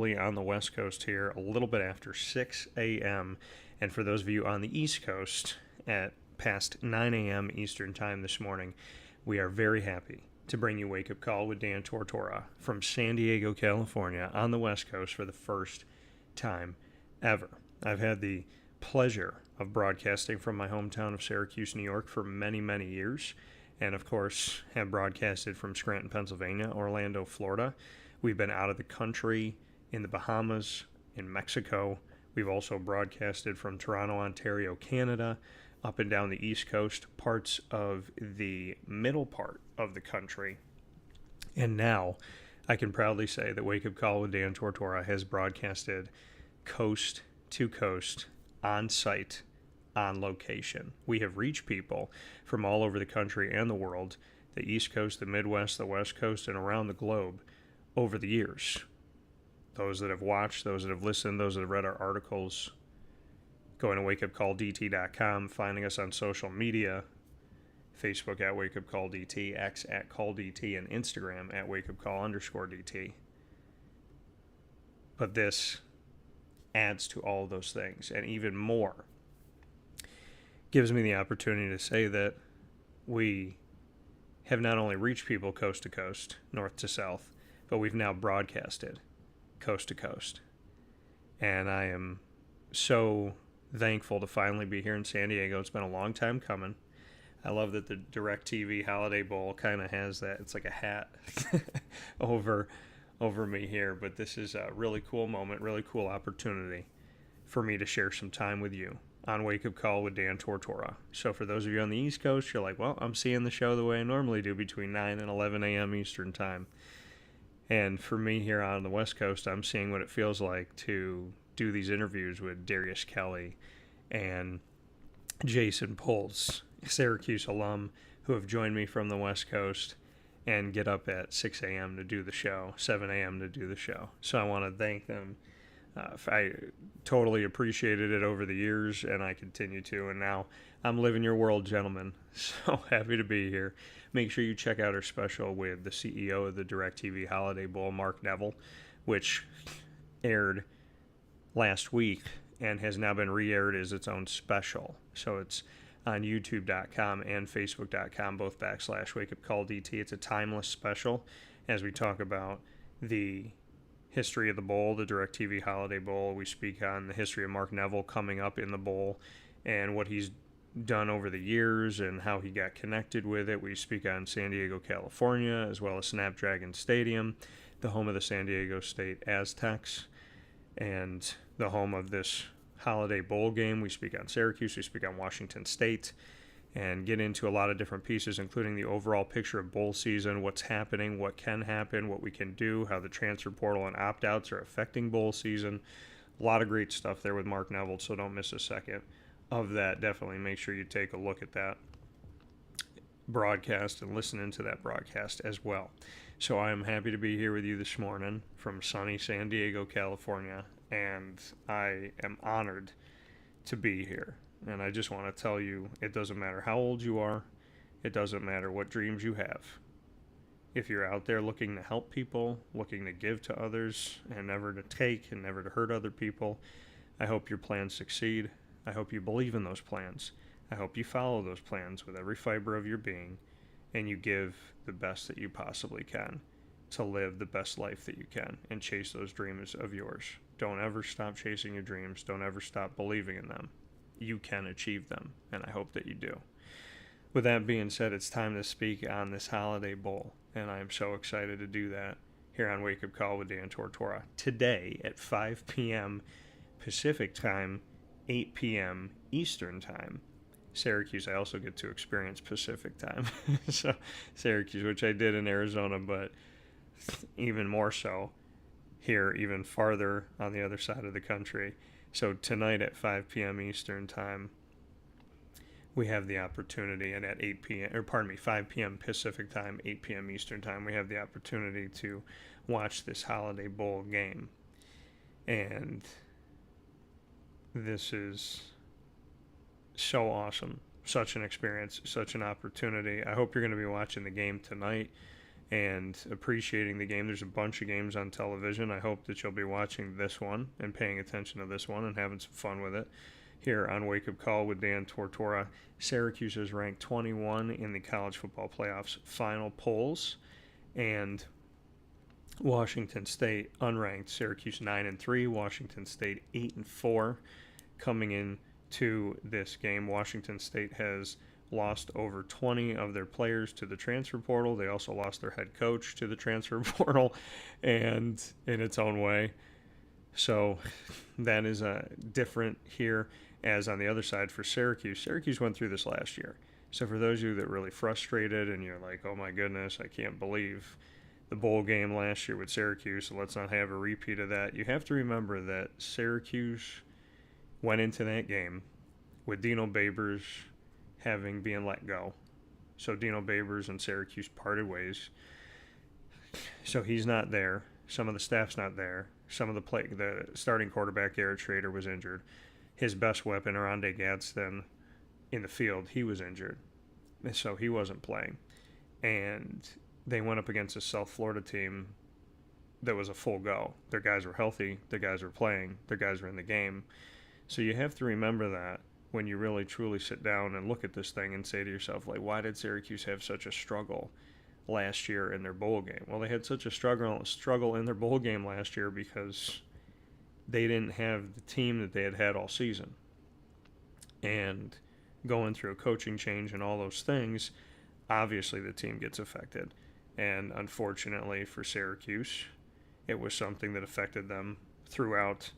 on the West Coast here, a little bit after 6 a.m. And for those of you on the East Coast, at past 9 a.m. Eastern Time this morning, we are very happy to bring you Wake Up Call with Dan Tortora from San Diego, California, on the West Coast for the first time ever. I've had the pleasure of broadcasting from my hometown of Syracuse, New York for many, many years, and of course have broadcasted from Scranton, Pennsylvania, Orlando, Florida. We've been out of the country in the Bahamas, in Mexico. We've also broadcasted from Toronto, Ontario, Canada, up and down the East Coast, parts of the middle part of the country. And now I can proudly say that Wake Up Call with Dan Tortora has broadcasted coast to coast, on site, on location. We have reached people from all over the country and the world, the East Coast, the Midwest, the West Coast, and around the globe over the years. Those that have watched, those that have listened, those that have read our articles, going to wakeupcalldt.com, finding us on social media, Facebook at wakeupcalldt, X at calldt, and Instagram at wakeupcall_DT. But this adds to all of those things, and even more gives me the opportunity to say that we have not only reached people coast to coast, north to south, but we've now broadcasted coast to coast. And I am so thankful to finally be here in San Diego. It's been a long time coming. I love that the Directv Holiday Bowl kind of has that. It's like a hat over me here, but this is a really cool moment, really cool opportunity for me to share some time with you on Wake Up Call with Dan Tortora. So for those of you on the East Coast, you're like, well, I'm seeing the show the way I normally do between 9 and 11 a.m. Eastern Time. And for me here on the West Coast, I'm seeing what it feels like to do these interviews with Darius Kelly and Jason Pulse, Syracuse alum, who have joined me from the West Coast and get up at 6 a.m. to do the show, 7 a.m. to do the show. So I want to thank them. I totally appreciated it over the years, and I continue to. And now I'm living your world, gentlemen. So happy to be here. Make sure you check out our special with the CEO of the Directv Holiday Bowl, Mark Neville, which aired last week and has now been re-aired as its own special. So it's on youtube.com and facebook.com, both /wakeupcalldt. It's a timeless special as we talk about the history of the bowl, the Directv Holiday Bowl. We speak on the history of Mark Neville coming up in the bowl and what he's done over the years and how he got connected with it. We speak on San Diego, California, as well as Snapdragon Stadium, the home of the San Diego State Aztecs, and the home of this Holiday Bowl game. We speak on Syracuse, we speak on Washington State, and get into a lot of different pieces, including the overall picture of bowl season, what's happening, what can happen, what we can do, how the transfer portal and opt-outs are affecting bowl season. A lot of great stuff there with Mark Neville, so don't miss a second of that. Definitely make sure you take a look at that broadcast and listen into that broadcast as well. So I am happy to be here with you this morning from sunny San Diego, California, and I am honored to be here. And I just want to tell you, it doesn't matter how old you are, it doesn't matter what dreams you have. If you're out there looking to help people, looking to give to others, and never to take and never to hurt other people, I hope your plans succeed. I hope you believe in those plans. I hope you follow those plans with every fiber of your being, and you give the best that you possibly can to live the best life that you can and chase those dreams of yours. Don't ever stop chasing your dreams. Don't ever stop believing in them. You can achieve them, and I hope that you do. With that being said, it's time to speak on this Holiday Bowl, and I am so excited to do that here on Wake Up Call with Dan Tortora. Today at 5 p.m. Pacific Time, 8 p.m. Eastern Time. Syracuse, I also get to experience Pacific Time. So Syracuse, which I did in Arizona, but even more so here, even farther on the other side of the country. So tonight at 5 p.m. Eastern Time, we have the opportunity, and at 5 p.m. Pacific Time, 8 p.m. Eastern Time, we have the opportunity to watch this Holiday Bowl game. And this is so awesome. Such an experience, such an opportunity. I hope you're going to be watching the game tonight. and appreciating the game. There's a bunch of games on television. I hope that you'll be watching this one and paying attention to this one and having some fun with it. Here on Wake Up Call with Dan Tortora, Syracuse is ranked 21 in the college football playoffs final polls, and Washington State unranked. Syracuse 9-3, Washington State 8-4. Coming in to this game, Washington State has lost over 20 of their players to the transfer portal. They also lost their head coach to the transfer portal, and in its own way. So that is different here. As on the other side for Syracuse went through this last year. So for those of you that are really frustrated and you're like, oh my goodness, I can't believe the bowl game last year with Syracuse, so let's not have a repeat of that. You have to remember that Syracuse went into that game with Dino Babers being let go. So Dino Babers and Syracuse parted ways. So he's not there. Some of the staff's not there. Some of the starting quarterback, Eric Schrader, was injured. His best weapon, Arande Gadsden, in the field, he was injured. And so he wasn't playing. And they went up against a South Florida team that was a full go. Their guys were healthy. Their guys were playing. Their guys were in the game. So you have to remember that when you really truly sit down and look at this thing and say to yourself, like, why did Syracuse have such a struggle last year in their bowl game? Well, they had such a struggle in their bowl game last year because they didn't have the team that they had had all season. And going through a coaching change and all those things, obviously the team gets affected. And unfortunately for Syracuse, it was something that affected them throughout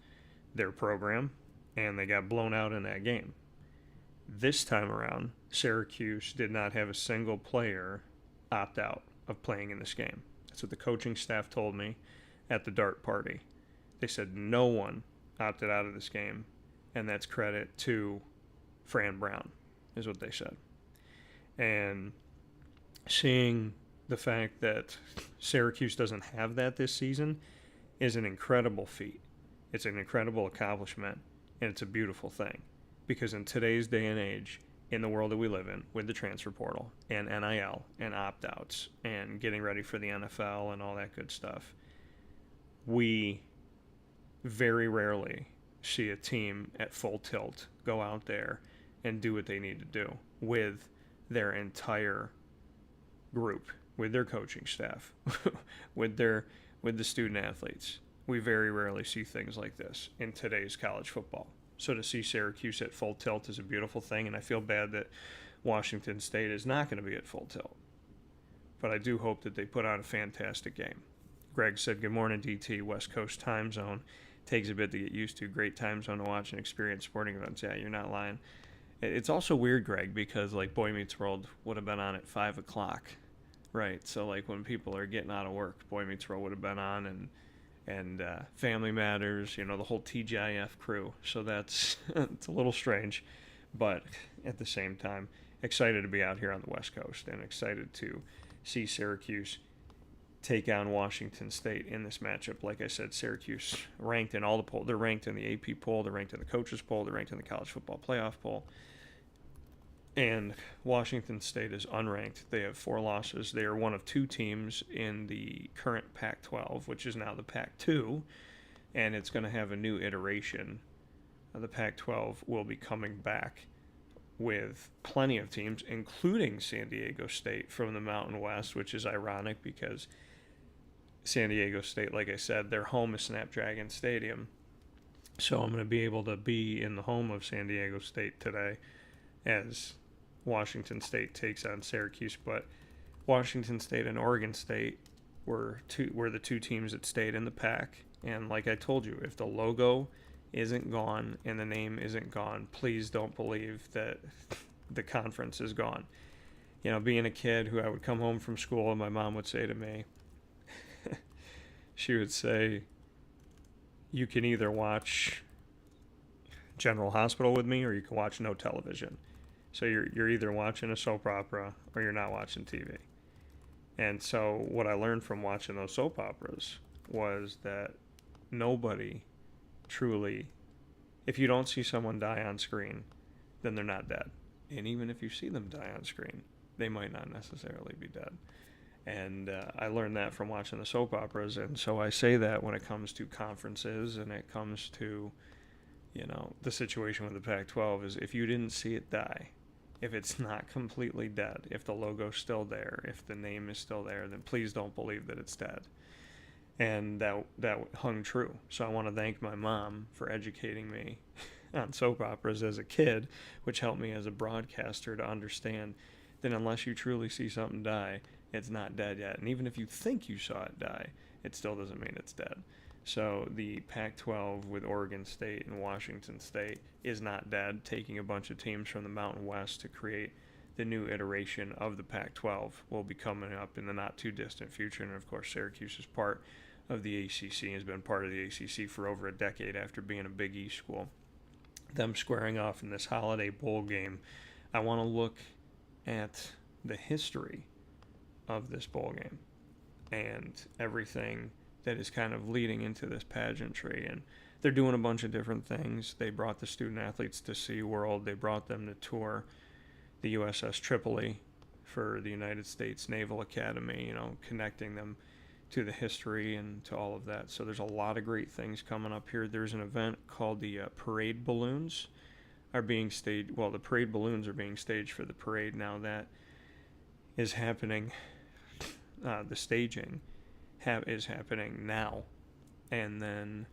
their program, and they got blown out in that game. This time around, Syracuse did not have a single player opt out of playing in this game. That's what the coaching staff told me at the dart party. They said no one opted out of this game, and that's credit to Fran Brown, is what they said. And seeing the fact that Syracuse doesn't have that this season is an incredible feat. It's an incredible accomplishment, and it's a beautiful thing. Because in today's day and age, in the world that we live in, with the transfer portal and NIL and opt-outs and getting ready for the NFL and all that good stuff, we very rarely see a team at full tilt go out there and do what they need to do with their entire group, with their coaching staff, with the student athletes. We very rarely see things like this in today's college football. So to see Syracuse at full tilt is a beautiful thing, and I feel bad that Washington State is not going to be at full tilt. But I do hope that they put on a fantastic game. Greg said, good morning, DT, West Coast time zone. Takes a bit to get used to. Great time zone to watch and experience sporting events. Yeah, you're not lying. It's also weird, Greg, because like Boy Meets World would have been on at 5 o'clock, right? So like when people are getting out of work, Boy Meets World would have been on, and Family Matters, the whole TGIF crew. So that's it's a little strange, but at the same time, excited to be out here on the West Coast and excited to see Syracuse take on Washington State in this matchup. Like I said, Syracuse ranked in all the polls. They're ranked in the AP poll. They're ranked in the coaches poll. They're ranked in the college football playoff poll. And Washington State is unranked. They have 4 losses. They are one of 2 teams in the current Pac-12, which is now the Pac-2, and it's going to have a new iteration. The Pac-12 will be coming back with plenty of teams, including San Diego State from the Mountain West, which is ironic because San Diego State, like I said, their home is Snapdragon Stadium. So I'm going to be able to be in the home of San Diego State today as Washington State takes on Syracuse. But Washington State and Oregon State were the 2 teams that stayed in the pack. And like I told you, if the logo isn't gone and the name isn't gone, please don't believe that the conference is gone. Being a kid who I would come home from school and my mom would say to me, she would say, you can either watch General Hospital with me or you can watch no television. So you're either watching a soap opera or you're not watching TV. And so what I learned from watching those soap operas was that nobody truly, if you don't see someone die on screen, then they're not dead. And even if you see them die on screen, they might not necessarily be dead. And I learned that from watching the soap operas. And so I say that when it comes to conferences and it comes to, the situation with the Pac-12 is if you didn't see it die, if it's not completely dead, if the logo's still there, if the name is still there, then please don't believe that it's dead. And that hung true. So I want to thank my mom for educating me on soap operas as a kid, which helped me as a broadcaster to understand that unless you truly see something die, it's not dead yet. And even if you think you saw it die, it still doesn't mean it's dead. So the Pac-12 with Oregon State and Washington State is not dead, taking a bunch of teams from the Mountain West to create the new iteration of the Pac-12 will be coming up in the not-too-distant future. And, of course, Syracuse is part of the ACC, has been part of the ACC for over a decade after being a Big East school. Them squaring off in this Holiday Bowl game, I want to look at the history of this bowl game and everything that is kind of leading into this pageantry. And they're doing a bunch of different things. They brought the student athletes to SeaWorld. They brought them to tour the USS Tripoli for the United States Naval Academy, connecting them to the history and to all of that. So there's a lot of great things coming up here. There's an event called the Parade Balloons are being staged. Well, the Parade Balloons are being staged for the parade. Now that is happening. The staging is happening now, and then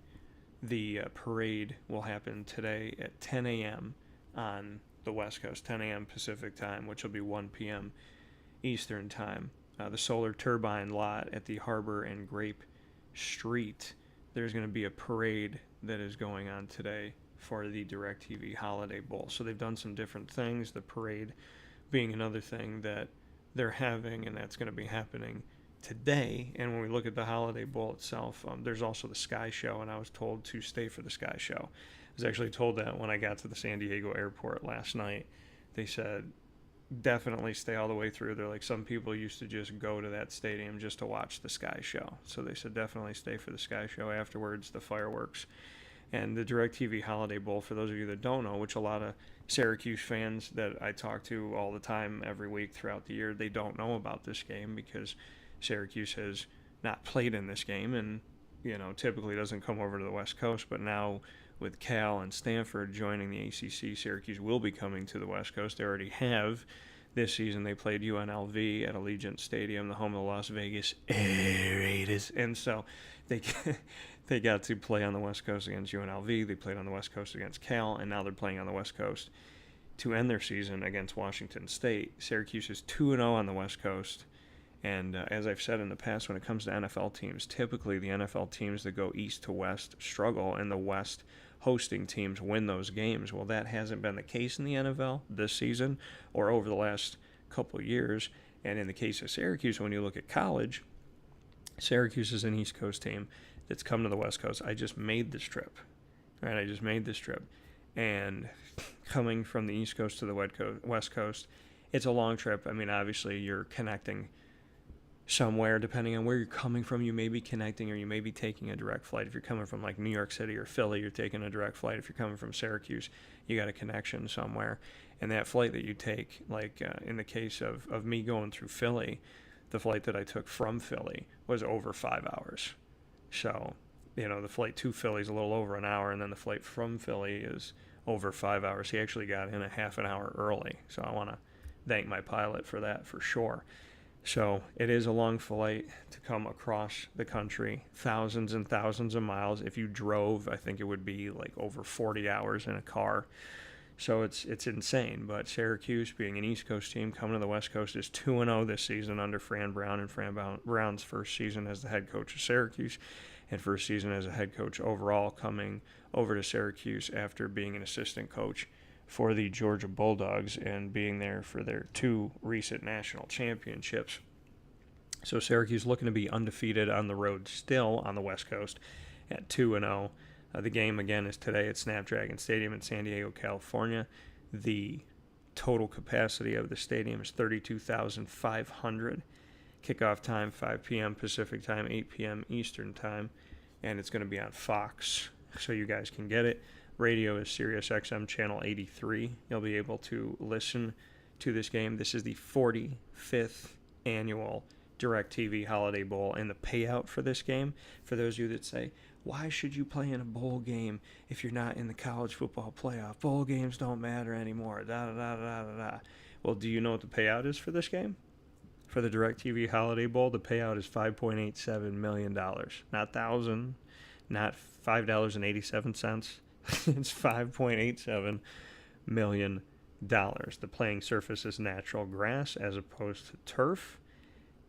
the parade will happen today at 10 a.m. on the West Coast, 10 a.m. Pacific time, which will be 1 p.m. Eastern time. The Solar Turbine lot at the Harbor and Grape Street, there's going to be a parade that is going on today for the Directv Holiday Bowl. So they've done some different things, the parade being another thing that they're having, and that's going to be happening today. And when we look at the Holiday Bowl itself, there's also the Sky Show, and I was told to stay for the Sky Show. I was actually told that when I got to the San Diego airport last night. They said, definitely stay all the way through. They're like, some people used to just go to that stadium just to watch the Sky Show. So they said, definitely stay for the Sky Show afterwards, the fireworks. And the DirecTV Holiday Bowl, for those of you that don't know, which a lot of Syracuse fans that I talk to all the time every week throughout the year, they don't know about this game because Syracuse has not played in this game and, typically doesn't come over to the West Coast. But now with Cal and Stanford joining the ACC, Syracuse will be coming to the West Coast. They already have. This season they played UNLV at Allegiant Stadium, the home of the Las Vegas Raiders. And so they got to play on the West Coast against UNLV. They played on the West Coast against Cal, and now they're playing on the West Coast to end their season against Washington State. Syracuse is 2-0 on the West Coast. And as I've said in the past, when it comes to NFL teams, typically the NFL teams that go east to west struggle, and the West hosting teams win those games. Well, that hasn't been the case in the NFL this season or over the last couple of years. And in the case of Syracuse, when you look at college, Syracuse is an East Coast team that's come to the West Coast. I just made this trip, right? And coming from the East Coast to the West Coast, it's a long trip. I mean, obviously, you're connecting somewhere. Depending on where you're coming from, you may be connecting or you may be taking a direct flight. If you're coming from like New York City or Philly, you're taking a direct flight. If you're coming from Syracuse, you got a connection somewhere. And that flight that you take, like in the case of me going through Philly, the flight that I took from Philly was over 5 hours. So, the flight to Philly is a little over an hour, and then the flight from Philly is over 5 hours. He actually got in a half an hour early. So I want to thank my pilot for that for sure. So it is a long flight to come across the country, thousands and thousands of miles. If you drove, I think it would be like over 40 hours in a car. So it's insane. But Syracuse, being an East Coast team, coming to the West Coast, is 2-0 this season under Fran Brown, and Fran Brown's first season as the head coach of Syracuse and first season as a head coach overall, coming over to Syracuse after being an assistant coach for the Georgia Bulldogs and being there for their 2 recent national championships. So Syracuse looking to be undefeated on the road still on the West Coast at 2-0. The game, again, is today at Snapdragon Stadium in San Diego, California. The total capacity of the stadium is 32,500. Kickoff time, 5 p.m. Pacific time, 8 p.m. Eastern time. And it's going to be on Fox, so you guys can get it. Radio is Sirius XM Channel 83. You'll be able to listen to this game. This is the 45th annual Directv Holiday Bowl, and the payout for this game, for those of you that say, why should you play in a bowl game if you're not in the college football playoff? Bowl games don't matter anymore. Da da da da da da. Well, do you know what the payout is for this game? For the Directv Holiday Bowl, the payout is $5.87 million. Not thousand, not $5.87. It's $5.87 million. The playing surface is natural grass as opposed to turf.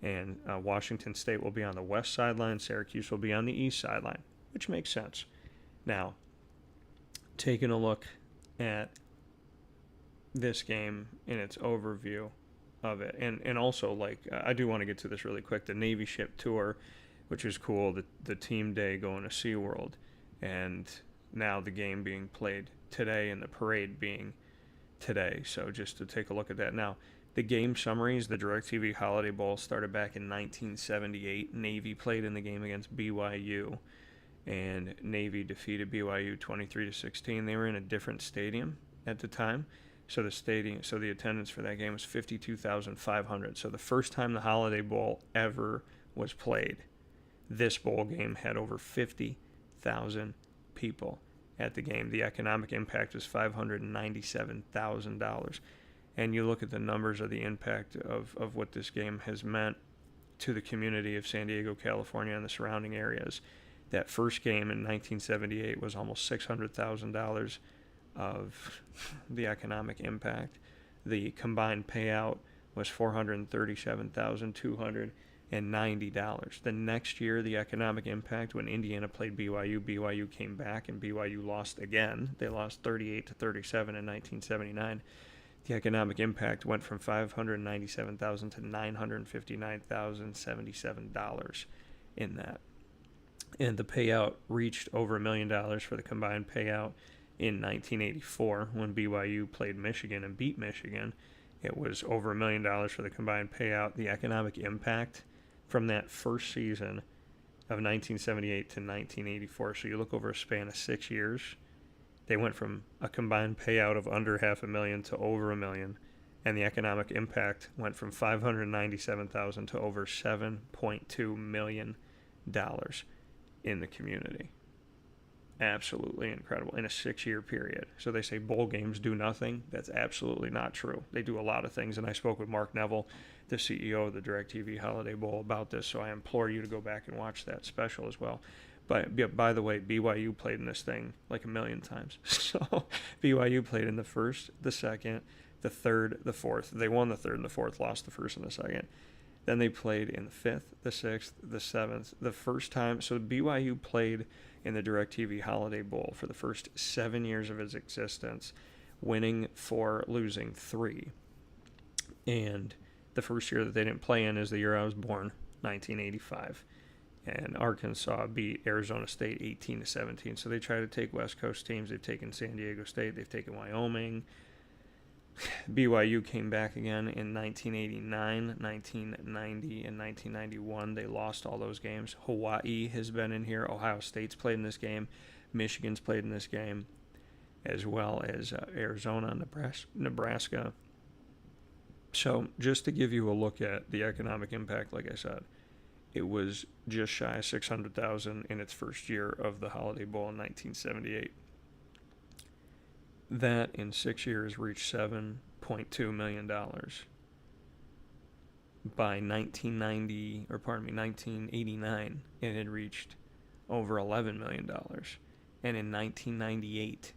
And Washington State will be on the west sideline. Syracuse will be on the east sideline, which makes sense. Now, taking a look at this game in its overview of it, and also, like, I do want to get to this really quick, the Navy ship tour, which is cool, the team day going to SeaWorld, and now the game being played today and the parade being today. So just to take a look at that. Now, the game summaries, the Directv Holiday Bowl started back in 1978. Navy played in the game against BYU, and Navy defeated BYU 23-16. They were in a different stadium at the time. So the attendance for that game was 52,500. So the first time the Holiday Bowl ever was played, this bowl game had over 50,000 people at the game. The economic impact was $597,000. And you look at the numbers of the impact of what this game has meant to the community of San Diego, California, and the surrounding areas. That first game in 1978 was almost $600,000 of the economic impact. The combined payout was $437,290. The next year, the economic impact, when Indiana played BYU came back and BYU lost again. They lost 38-37 in 1979. The economic impact went from $597,000 to $959,077 in that. And the payout reached over $1 million for the combined payout in 1984 when BYU played Michigan and beat Michigan. It was over $1 million for the combined payout. The economic impact from that first season of 1978 to 1984, so you look over a span of 6 years, they went from a combined payout of under $500,000 to over $1 million, and the economic impact went from $597,000 to over $7.2 million in the community. Absolutely incredible in a 6-year period. So they say bowl games do nothing. That's absolutely not true. They do a lot of things, and I spoke with Mark Neville, the CEO of the Directv Holiday Bowl, about this, so I implore you to go back and watch that special as well. But by the way, BYU played in this thing like 1 million times. So BYU played in the first, the second, the third, the fourth. They won the third and the fourth, lost the first and the second. Then they played in the fifth, the sixth, the seventh. The first time, so BYU played in the Directv Holiday Bowl for the first 7 years of its existence, winning 4, losing 3. And the first year that they didn't play in is the year I was born, 1985. And Arkansas beat Arizona State 18-17. So they try to take West Coast teams. They've taken San Diego State. They've taken Wyoming. BYU came back again in 1989, 1990, and 1991. They lost all those games. Hawaii has been in here. Ohio State's played in this game. Michigan's played in this game, as well as Arizona, Nebraska. So just to give you a look at the economic impact, like I said, it was just shy of $600,000 in its first year of the Holiday Bowl in 1978. That in 6 years reached $7.2 million. By 1989, it had reached over $11 million. And in 1998,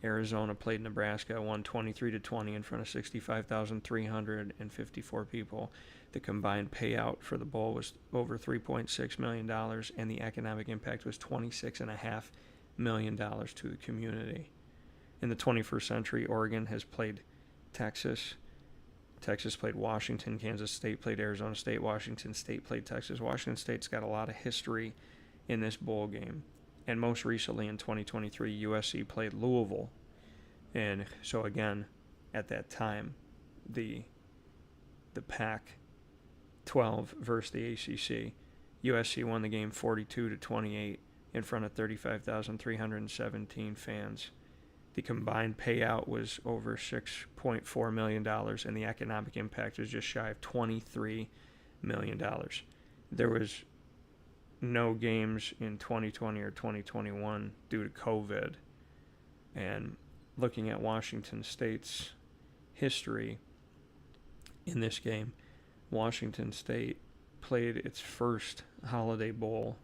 Arizona played Nebraska, won 23-20 in front of 65,354 people. The combined payout for the bowl was over $3.6 million, and the economic impact was $26.5 million to the community. In the 21st century, Oregon has played Texas. Texas played Washington. Kansas State played Arizona State. Washington State played Texas. Washington State's got a lot of history in this bowl game. And most recently in 2023, USC played Louisville. And so again, at that time, the Pac-12 versus the ACC, USC won the game 42-28 in front of 35,317 fans. The combined payout was over $6.4 million, and the economic impact was just shy of $23 million. There was no games in 2020 or 2021 due to COVID. And looking at Washington State's history in this game, Washington State played its first Holiday Bowl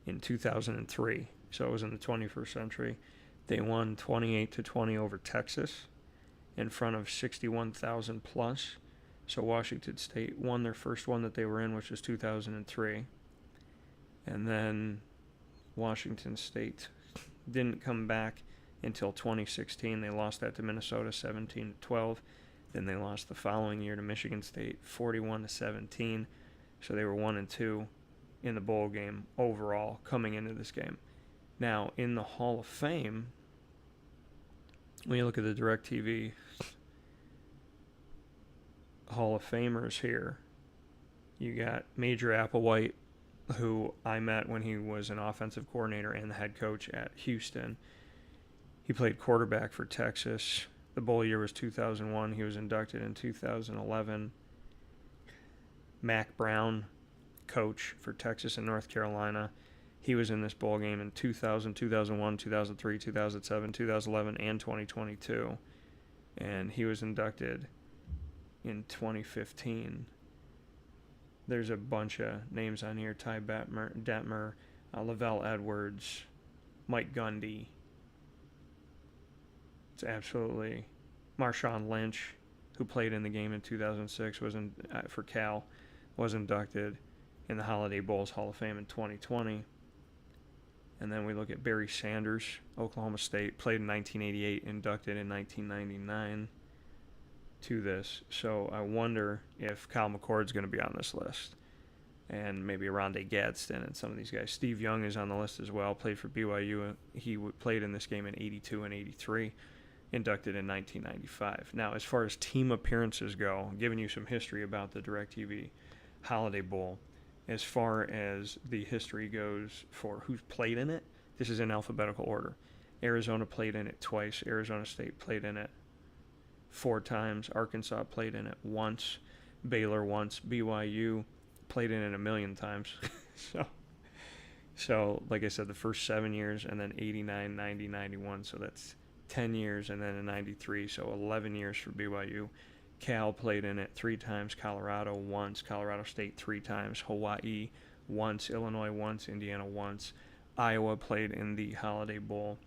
in 2003. So it was in the 21st century. They won 28-20 over Texas in front of 61,000 plus. So Washington State won their first one that they were in, which was 2003. And then Washington State didn't come back until 2016. They lost that to Minnesota 17-12. Then they lost the following year to Michigan State 41-17. So they were 1-2 in the bowl game overall coming into this game. Now, in the Hall of Fame, when you look at the Directv Hall of Famers here, you got Major Applewhite, who I met when he was an offensive coordinator and the head coach at Houston. He played quarterback for Texas. The bowl year was 2001. He was inducted in 2011. Mac Brown, coach for Texas and North Carolina. He was in this bowl game in 2000, 2001, 2003, 2007, 2011, and 2022. And he was inducted in 2015. There's a bunch of names on here. Ty Detmer, Lavelle Edwards, Mike Gundy. It's absolutely... Marshawn Lynch, who played in the game in 2006 for Cal, was inducted in the Holiday Bowl's Hall of Fame in 2020. And then we look at Barry Sanders, Oklahoma State, played in 1988, inducted in 1999 to this. So I wonder if Kyle McCord's going to be on this list. And maybe Rondé Gadsden and some of these guys. Steve Young is on the list as well, played for BYU. He played in this game in 82 and 83, inducted in 1995. Now, as far as team appearances go, I'm giving you some history about the DirecTV Holiday Bowl. As far as the history goes for who's played in it, this is in alphabetical order. Arizona played in it twice. Arizona State played in it 4 times. Arkansas played in it once. Baylor once. BYU played in it 1 million times. So, like I said, the first 7 years, and then 89, 90, 91. So that's 10 years, and then in 93. So 11 years for BYU. Cal played in it 3 times, Colorado once, Colorado State 3 times, Hawaii once, Illinois once, Indiana once. Iowa played in the Holiday Bowl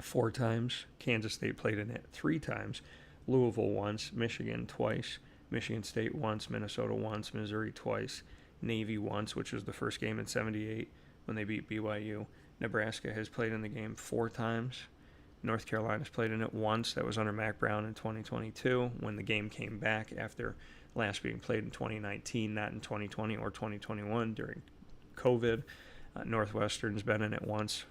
4 times, Kansas State played in it 3 times, Louisville once, Michigan twice, Michigan State once, Minnesota once, Missouri twice, Navy once, which was the first game in 78 when they beat BYU. Nebraska has played in the game 4 times. North Carolina's played in it once. That was under Mac Brown in 2022 when the game came back after last being played in 2019, not in 2020 or 2021 during COVID. Northwestern's been in it once.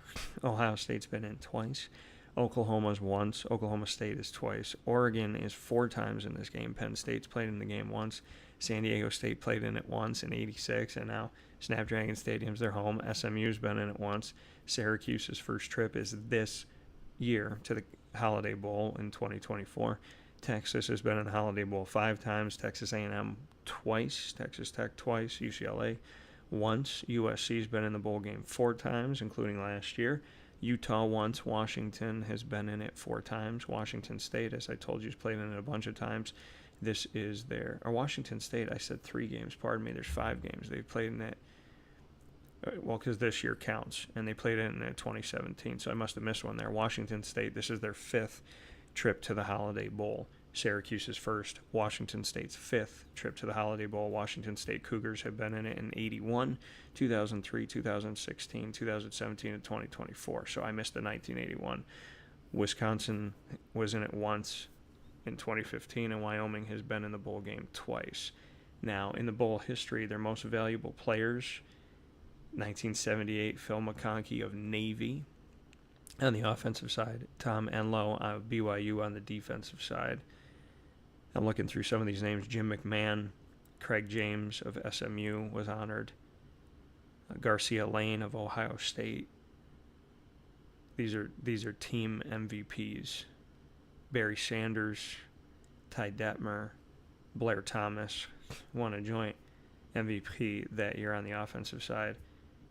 Ohio State's been in it twice. Oklahoma's once. Oklahoma State is twice. Oregon is 4 times in this game. Penn State's played in the game once. San Diego State played in it once in 86, and now Snapdragon Stadium's their home. SMU's been in it once. Syracuse's first trip is this year to the Holiday Bowl in 2024. Texas has been in the Holiday Bowl 5 times, Texas A&M twice, Texas Tech twice, UCLA once. USC's been in the bowl game 4 times, including last year. Utah once. Washington has been in it 4 times. Washington State, as I told you, has played in it a bunch of times. This is Washington State, I said 3 games, pardon me, there's 5 games. They've played in it, well, because this year counts, and they played it in 2017, so I must have missed one there. Washington State, this is their 5th trip to the Holiday Bowl. Syracuse's first, Washington State's 5th trip to the Holiday Bowl. Washington State Cougars have been in it in 81, 2003, 2016, 2017, and 2024, so I missed the 1981. Wisconsin was in it once in 2015, and Wyoming has been in the bowl game twice. Now, in the bowl history, their most valuable players: 1978, Phil McConkey of Navy on the offensive side, Tom Enlow of BYU on the defensive side. I'm looking through some of these names. Jim McMahon, Craig James of SMU was honored. Garcia Lane of Ohio State. These are team MVPs. Barry Sanders, Ty Detmer, Blair Thomas won a joint MVP that year on the offensive side.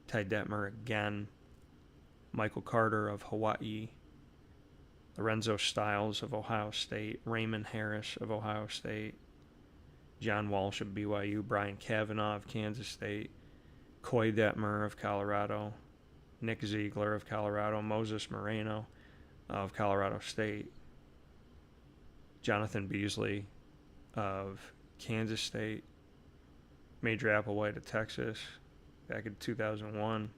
Ty Detmer again. Michael Carter of Hawaii. Lorenzo Styles of Ohio State. Raymond Harris of Ohio State. John Walsh of BYU. Brian Kavanaugh of Kansas State. Coy Detmer of Colorado. Nick Ziegler of Colorado. Moses Moreno of Colorado State. Jonathan Beasley of Kansas State. Major Applewhite of Texas back in 2001.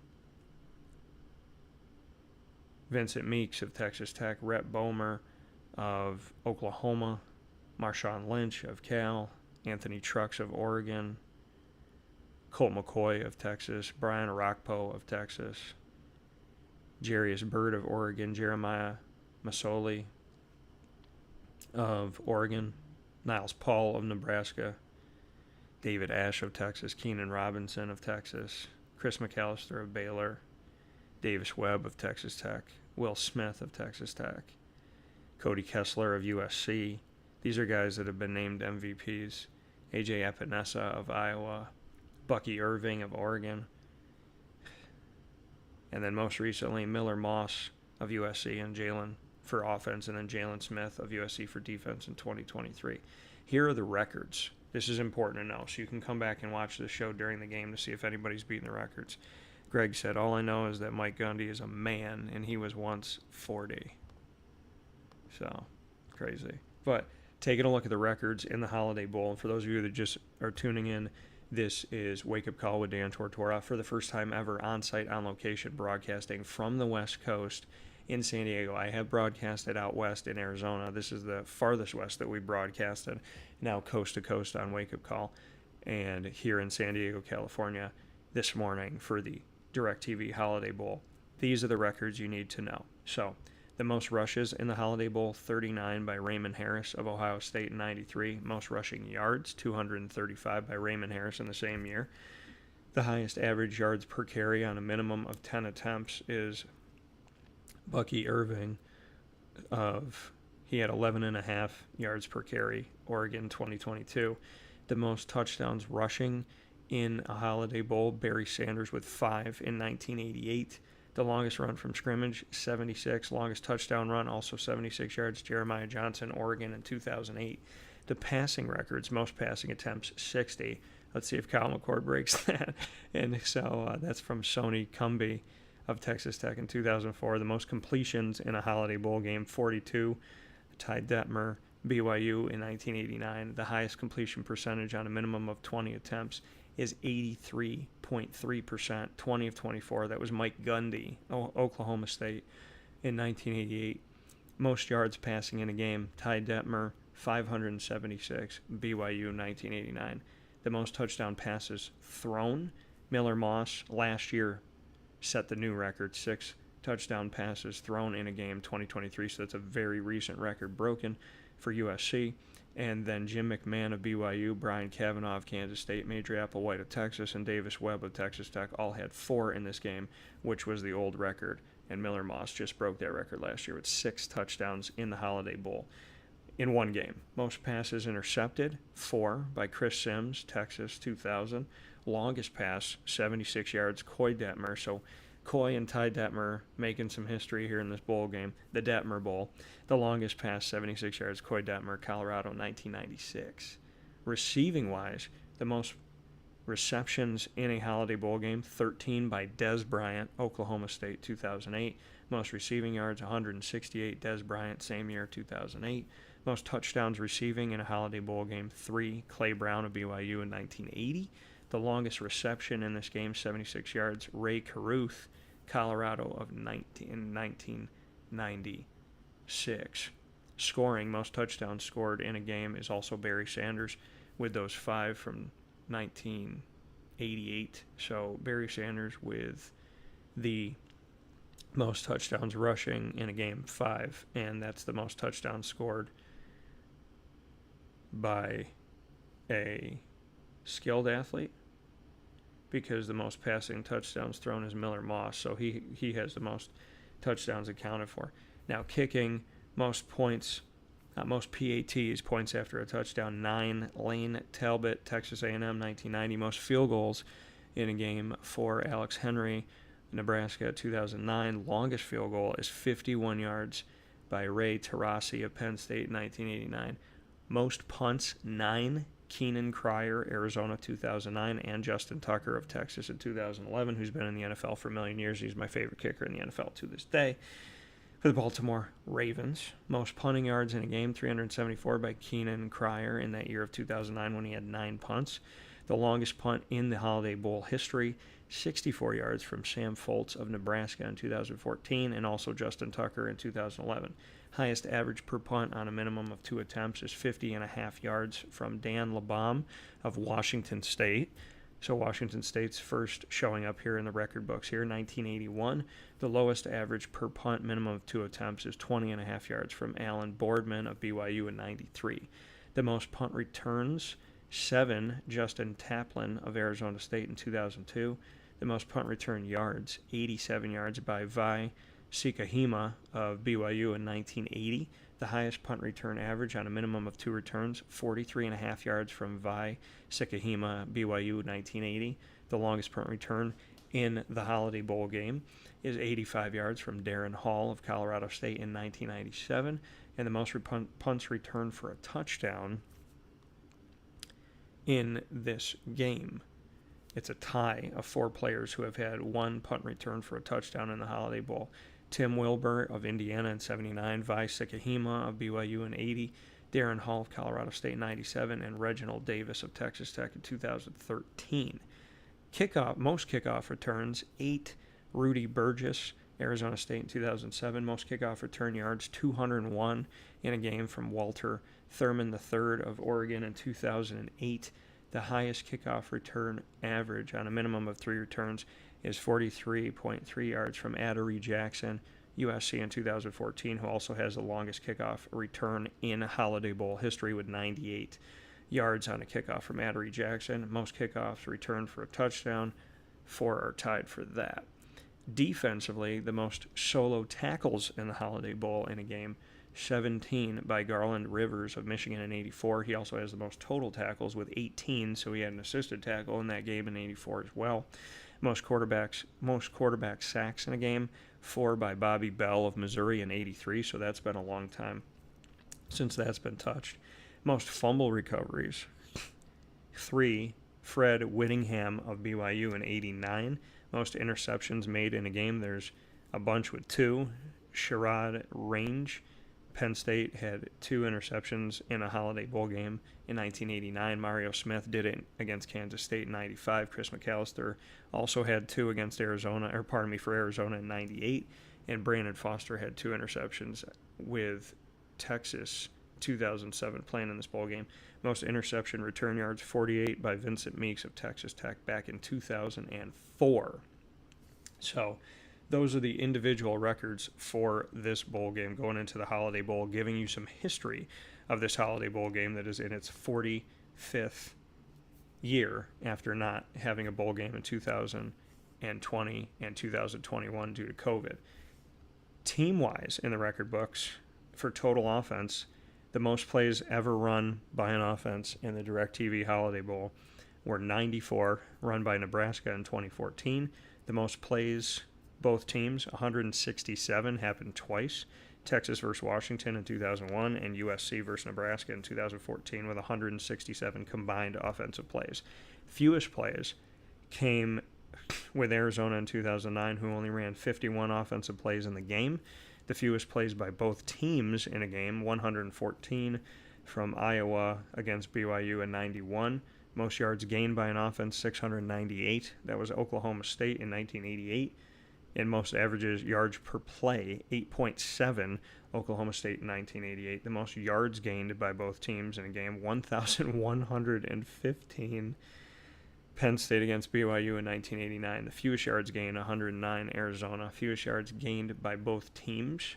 Vincent Meeks of Texas Tech. Rhett Bomer of Oklahoma. Marshawn Lynch of Cal. Anthony Trucks of Oregon. Colt McCoy of Texas. Brian Rockpo of Texas. Jarius Byrd of Oregon. Jeremiah Masoli of Oregon. Niles Paul of Nebraska. David Ash of Texas. Keenan Robinson of Texas. Chris McAllister of Baylor. Davis Webb of Texas Tech. Will Smith of Texas Tech. Cody Kessler of USC. These are guys that have been named MVPs. AJ Epinesa of Iowa. Bucky Irving of Oregon. And then most recently, Miller Moss of USC and Jalen for offense, and then Jalen Smith of USC for defense in 2023. Here are the records. This is important to know, so you can come back and watch the show during the game to see if anybody's beating the records. Greg said, all I know is that Mike Gundy is a man, and he was once 40. So, crazy. But taking a look at the records in the Holiday Bowl, and for those of you that just are tuning in, this is Wake Up Call with Dan Tortora for the first time ever on-site, on location, broadcasting from the West Coast in San Diego. I have broadcasted out west in Arizona. This is the farthest west that we broadcasted, now coast to coast on Wake Up Call, and here in San Diego, California, this morning for the Directv Holiday Bowl. These are the records you need to know. So, the most rushes in the Holiday Bowl, 39 by Raymond Harris of Ohio State in 93. Most rushing yards, 235 by Raymond Harris in the same year. The highest average yards per carry on a minimum of 10 attempts is Bucky Irving he had 11.5 yards per carry, Oregon 2022. The most touchdowns rushing in a Holiday Bowl, Barry Sanders with 5 in 1988. The longest run from scrimmage, 76. Longest touchdown run, also 76 yards, Jeremiah Johnson, Oregon in 2008. The passing records, most passing attempts, 60. Let's see if Kyle McCord breaks that. And so that's from Sonny Cumbie of Texas Tech in 2004. The most completions in a Holiday Bowl game, 42. Ty Detmer, BYU in 1989. The highest completion percentage on a minimum of 20 attempts is 83.3%, 20 of 24. That was Mike Gundy, Oklahoma State, in 1988. Most yards passing in a game, Ty Detmer, 576, BYU, 1989. The most touchdown passes thrown, Miller Moss, last year set the new record, 6 touchdown passes thrown in a game, 2023, so that's a very recent record broken for USC. And then Jim McMahon of BYU, Brian Kavanaugh of Kansas State, Major Applewhite of Texas, and Davis Webb of Texas Tech all had 4 in this game, which was the old record. And Miller Moss just broke that record last year with 6 touchdowns in the Holiday Bowl in one game. Most passes intercepted, 4 by Chris Sims, Texas, 2000. Longest pass, 76 yards, Coy Detmer. So Coy and Ty Detmer making some history here in this bowl game, the Detmer Bowl. The longest pass, 76 yards, Coy Detmer, Colorado, 1996. Receiving-wise, the most receptions in a Holiday Bowl game, 13 by Dez Bryant, Oklahoma State, 2008. Most receiving yards, 168, Dez Bryant, same year, 2008. Most touchdowns receiving in a Holiday Bowl game, 3, Clay Brown of BYU in 1980. The longest reception in this game, 76 yards, Ray Caruth, Colorado in 1996. Scoring, most touchdowns scored in a game is also Barry Sanders with those 5 from 1988. So Barry Sanders with the most touchdowns rushing in a game, 5, and that's the most touchdowns scored by a skilled athlete, because the most passing touchdowns thrown is Miller Moss, so he has the most touchdowns accounted for. Now, kicking, most points Most PATs, points after a touchdown, 9. Lane Talbot, Texas A&M, 1990. Most field goals in a game for Alex Henry, Nebraska, 2009. Longest field goal is 51 yards by Ray Tarasi of Penn State, 1989. Most punts, 9. Keenan Cryer, Arizona, 2009, and Justin Tucker of Texas in 2011, who's been in the NFL for a million years. He's my favorite kicker in the NFL to this day. For the Baltimore Ravens, most punting yards in a game, 374 by Keenan Cryer in that year of 2009 when he had 9 punts. The longest punt in the Holiday Bowl history, 64 yards from Sam Foltz of Nebraska in 2014, and also Justin Tucker in 2011. Highest average per punt on a minimum of 2 attempts is 50.5 yards from Dan LeBaum of Washington State. So Washington State's first showing up here in the record books here, 1981. The lowest average per punt, minimum of 2 attempts, is 20.5 yards from Alan Boardman of BYU in 93. The most punt returns, 7, Justin Taplin of Arizona State in 2002. The most punt return yards, 87 yards by Vi Sikahima of BYU in 1980. The highest punt return average on a minimum of 2 returns, 43.5 yards from Vi Sikahima, BYU in 1980. The longest punt return in the Holiday Bowl game is 85 yards from Darren Hall of Colorado State in 1997. And the most punts returned for a touchdown in this game. It's a tie of 4 players who have had 1 punt return for a touchdown in the Holiday Bowl. Tim Wilbur of Indiana in 79, Vi Sikahima of BYU in 80, Darren Hall of Colorado State in 97, and Reginald Davis of Texas Tech in 2013. Most kickoff returns, 8, Rudy Burgess, Arizona State in 2007. Most kickoff return yards, 201 in a game from Walter Thurman III of Oregon in 2008. The highest kickoff return average on a minimum of 3 returns is 43.3 yards from Adoree Jackson, USC in 2014, who also has the longest kickoff return in Holiday Bowl history with 98 yards on a kickoff from Adoree Jackson. Most kickoffs returned for a touchdown, 4 are tied for that. Defensively, the most solo tackles in the Holiday Bowl in a game, 17 by Garland Rivers of Michigan in 84. He also has the most total tackles with 18, so he had an assisted tackle in that game in 84 as well. Most quarterback sacks in a game, 4 by Bobby Bell of Missouri in 83, so that's been a long time since that's been touched. Most fumble recoveries, 3, Fred Whittingham of BYU in 89. Most interceptions made in a game, there's a bunch with 2. Sherrod Range, Penn State, had 2 interceptions in a Holiday Bowl game in 1989. Mario Smith did it against Kansas State in 95. Chris McAllister also had 2 against for Arizona in 98. And Brandon Foster had 2 interceptions with Texas 2007 playing in this bowl game. Most interception return yards, 48 by Vincent Meeks of Texas Tech back in 2004. So those are the individual records for this bowl game going into the Holiday Bowl, giving you some history of this Holiday Bowl game that is in its 45th year after not having a bowl game in 2020 and 2021 due to COVID. Team-wise in the record books for total offense, the most plays ever run by an offense in the Directv Holiday Bowl were 94, run by Nebraska in 2014. The most plays, both teams, 167, happened twice. Texas versus Washington in 2001 and USC versus Nebraska in 2014 with 167 combined offensive plays. Fewest plays came with Arizona in 2009, who only ran 51 offensive plays in the game. The fewest plays by both teams in a game, 114 from Iowa against BYU in 91. Most yards gained by an offense, 698. That was Oklahoma State in 1988. And most averages yards per play, 8.7, Oklahoma State in 1988. The most yards gained by both teams in a game, 1,115. Penn State against BYU in 1989. The fewest yards gained, 109, Arizona. Fewest yards gained by both teams,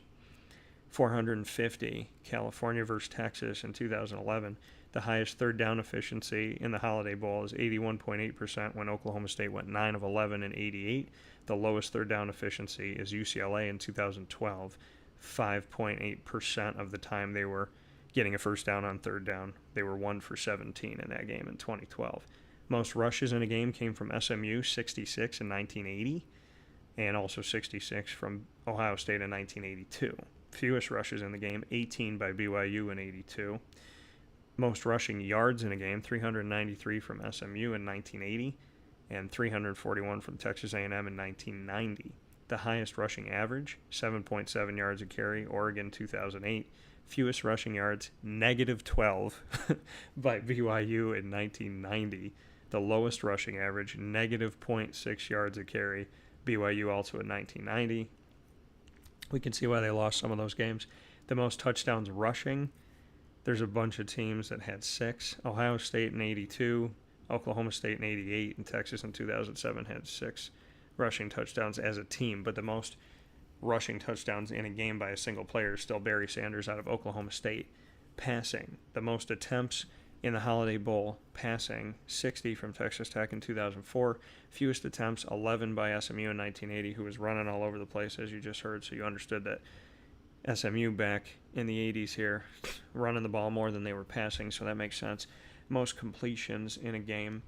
450, California versus Texas in 2011. The highest third down efficiency in the Holiday Bowl is 81.8% when Oklahoma State went 9 of 11 in 88. The lowest third down efficiency is UCLA in 2012, 5.8% of the time they were getting a first down on third down. They were 1 for 17 in that game in 2012. Most rushes in a game came from SMU, 66 in 1980, and also 66 from Ohio State in 1982. Fewest rushes in the game, 18 by BYU in 82. Most rushing yards in a game, 393 from SMU in 1980, and 341 from Texas A&M in 1990. The highest rushing average, 7.7 yards a carry, Oregon 2008. Fewest rushing yards, -12 by BYU in 1990. The lowest rushing average, -0.6 yards a carry, BYU also in 1990. We can see why they lost some of those games. The most touchdowns rushing, there's a bunch of teams that had 6. Ohio State in 82, Oklahoma State in 88, and Texas in 2007 had 6 rushing touchdowns as a team. But the most rushing touchdowns in a game by a single player is still Barry Sanders out of Oklahoma State. Passing, the most attempts in the Holiday Bowl, passing, 60 from Texas Tech in 2004. Fewest attempts, 11 by SMU in 1980, who was running all over the place, as you just heard, so you understood that SMU back in the 80s here, running the ball more than they were passing, so that makes sense. Most completions in a game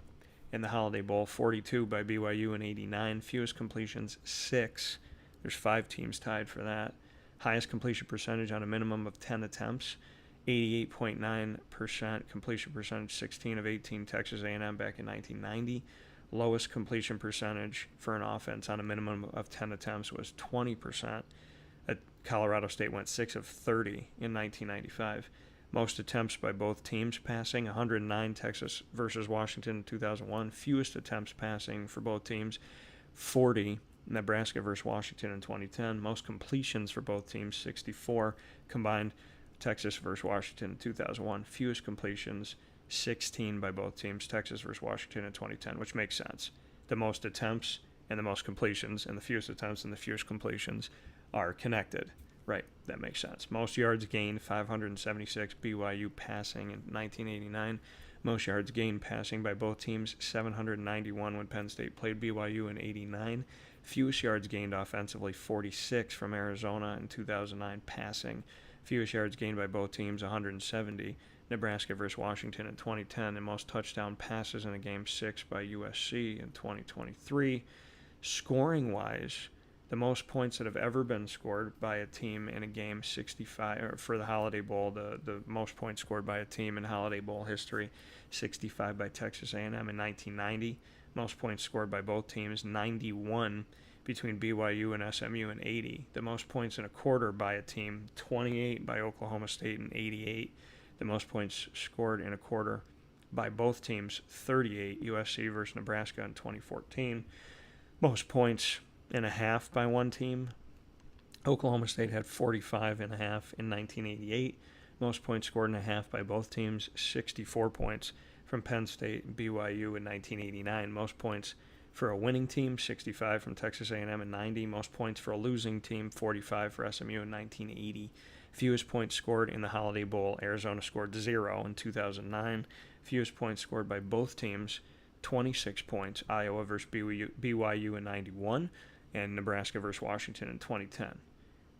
in the Holiday Bowl, 42 by BYU in 89. Fewest completions, 6. There's 5 teams tied for that. Highest completion percentage on a minimum of 10 attempts, 88.9% completion percentage, 16 of 18, Texas A&M back in 1990. Lowest completion percentage for an offense on a minimum of 10 attempts was 20%. Colorado State went 6 of 30 in 1995. Most attempts by both teams passing, 109 Texas versus Washington in 2001. Fewest attempts passing for both teams, 40 Nebraska versus Washington in 2010. Most completions for both teams, 64 combined, Texas versus Washington in 2001. Fewest completions, 16 by both teams, Texas versus Washington in 2010, which makes sense. The most attempts and the most completions and the fewest attempts and the fewest completions are connected. Right, that makes sense. Most yards gained, 576 BYU passing in 1989. Most yards gained passing by both teams, 791 when Penn State played BYU in 89. Fewest yards gained offensively, 46 from Arizona in 2009 passing. Fewest yards gained by both teams, 170. Nebraska versus Washington in 2010. And most touchdown passes in a game, 6 by USC in 2023. Scoring-wise, the most points that have ever been scored by a team in a game, 65, or for the Holiday Bowl, the most points scored by a team in Holiday Bowl history, 65 by Texas A&M in 1990. Most points scored by both teams, 91 between BYU and SMU in 80. The most points in a quarter by a team, 28 by Oklahoma State in 88. The most points scored in a quarter by both teams, 38, USC versus Nebraska in 2014. Most points and a half by one team, Oklahoma State had 45 and a half in 1988. Most points scored in a half by both teams, 64 points from Penn State and BYU in 1989. Most points for a winning team, 65 from Texas A&M in 90. Most points for a losing team, 45 for SMU in 1980. Fewest points scored in the Holiday Bowl, Arizona scored 0 in 2009. Fewest points scored by both teams, 26 points, Iowa versus BYU in 91. And Nebraska versus Washington in 2010.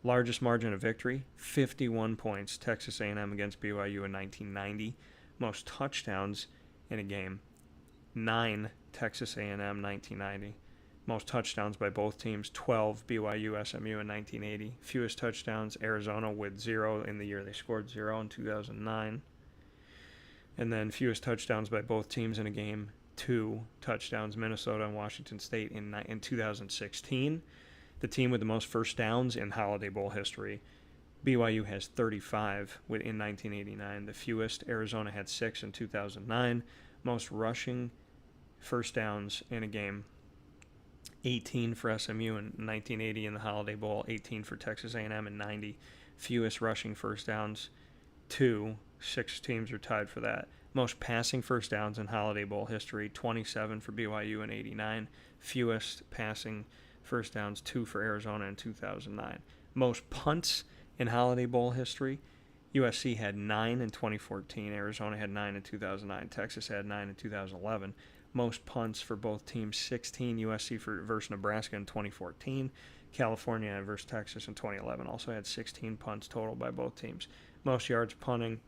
Largest margin of victory, 51 points, Texas A&M against BYU in 1990. Most touchdowns in a game, 9, Texas A&M 1990. Most touchdowns by both teams, 12, BYU SMU in 1980. Fewest touchdowns, Arizona with 0 in the year they scored 0 in 2009. And then fewest touchdowns by both teams in a game, 2 touchdowns, Minnesota and Washington State in 2016. The team with the most first downs in Holiday Bowl history, BYU has 35 in 1989. The fewest, Arizona had 6 in 2009. Most rushing first downs in a game, 18 for SMU in 1980 in the Holiday Bowl, 18 for Texas A&M in 90. Fewest rushing first downs, 2. 6 teams are tied for that. Most passing first downs in Holiday Bowl history, 27 for BYU in 89. Fewest passing first downs, 2 for Arizona in 2009. Most punts in Holiday Bowl history, USC had 9 in 2014. Arizona had 9 in 2009. Texas had 9 in 2011. Most punts for both teams, 16. USC versus Nebraska in 2014. California versus Texas in 2011 also had 16 punts total by both teams. Most yards punting,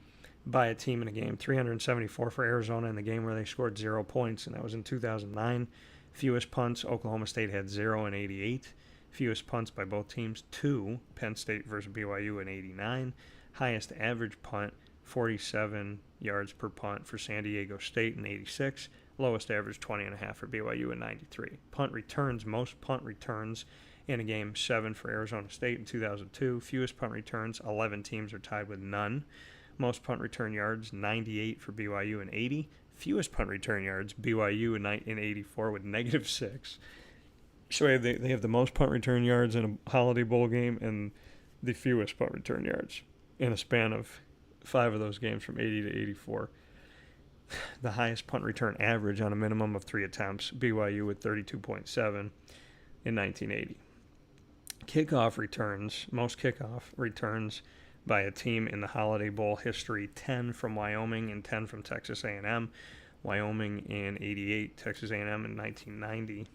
by a team in a game. 374 for Arizona in the game where they scored 0 points, and that was in 2009. Fewest punts, Oklahoma State had 0 in 88. Fewest punts by both teams, 2, Penn State versus BYU in 89. Highest average punt, 47 yards per punt for San Diego State in 86. Lowest average, 20.5 for BYU in 93. Punt returns, most punt returns in a game, 7 for Arizona State in 2002. Fewest punt returns, 11 teams are tied with none. Most punt return yards, 98 for BYU in 80. Fewest punt return yards, BYU in 84 with -6. So they have the most punt return yards in a Holiday Bowl game and the fewest punt return yards in a span of 5 of those games from 80 to 84. The highest punt return average on a minimum of 3 attempts, BYU with 32.7 in 1980. Kickoff returns, most kickoff returns by a team in the Holiday Bowl history, 10 from Wyoming and 10 from Texas A&M. Wyoming in 88, Texas A&M in 1990.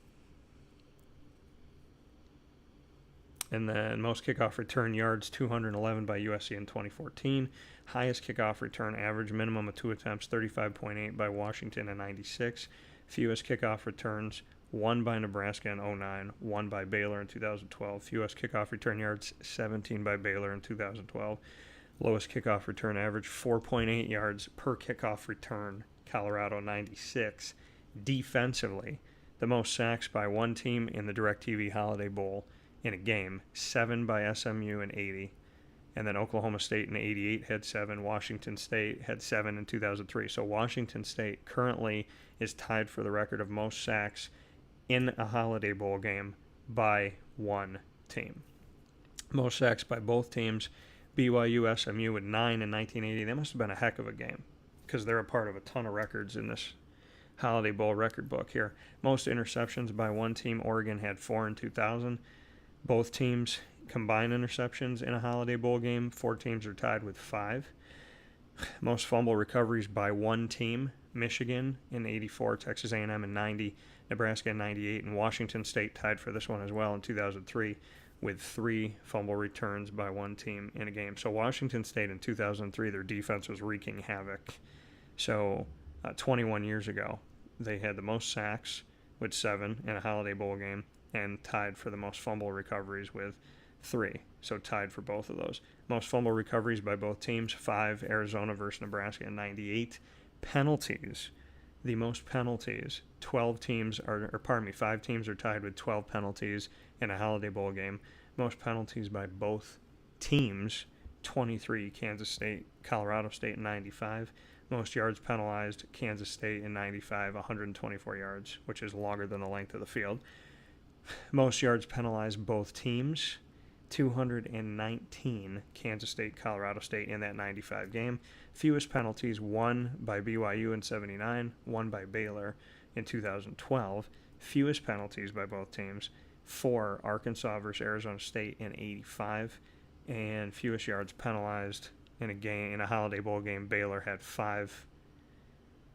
And then most kickoff return yards, 211 by USC in 2014. Highest kickoff return average, minimum of 2 attempts, 35.8 by Washington in 96. Fewest kickoff returns, 1 by Nebraska in 09, 1 by Baylor in 2012. Fewest kickoff return yards, 17 by Baylor in 2012. Lowest kickoff return average, 4.8 yards per kickoff return, Colorado 96. Defensively, the most sacks by one team in the Directv Holiday Bowl in a game, 7 by SMU in 80. And then Oklahoma State in 88 had 7. Washington State had 7 in 2003. So Washington State currently is tied for the record of most sacks in a Holiday Bowl game by one team. Most sacks by both teams, BYU, SMU with 9 in 1980. That must have been a heck of a game because they're a part of a ton of records in this Holiday Bowl record book here. Most interceptions by one team, Oregon had 4 in 2000. Both teams combined interceptions in a Holiday Bowl game, 4 teams are tied with 5. Most fumble recoveries by one team, Michigan in 84, Texas A&M in 90, Nebraska in 98, and Washington State tied for this one as well in 2003 with 3 fumble returns by one team in a game. So Washington State in 2003, their defense was wreaking havoc. So 21 years ago, they had the most sacks with 7 in a Holiday Bowl game and tied for the most fumble recoveries with 3. So tied for both of those. Most fumble recoveries by both teams, 5, Arizona versus Nebraska in 98. Penalties, the most penalties, 5 teams are tied with 12 penalties in a Holiday Bowl game. Most penalties by both teams, 23, Kansas State, Colorado State in 95. Most yards penalized, Kansas State in 95, 124 yards, which is longer than the length of the field. Most yards penalized both teams, 219, Kansas State, Colorado State in that 95 game. Fewest penalties, 1 by BYU in 79, 1 by Baylor in 2012. Fewest penalties by both teams, 4, Arkansas versus Arizona State in 85. And fewest yards penalized in a Holiday Bowl game, Baylor had 5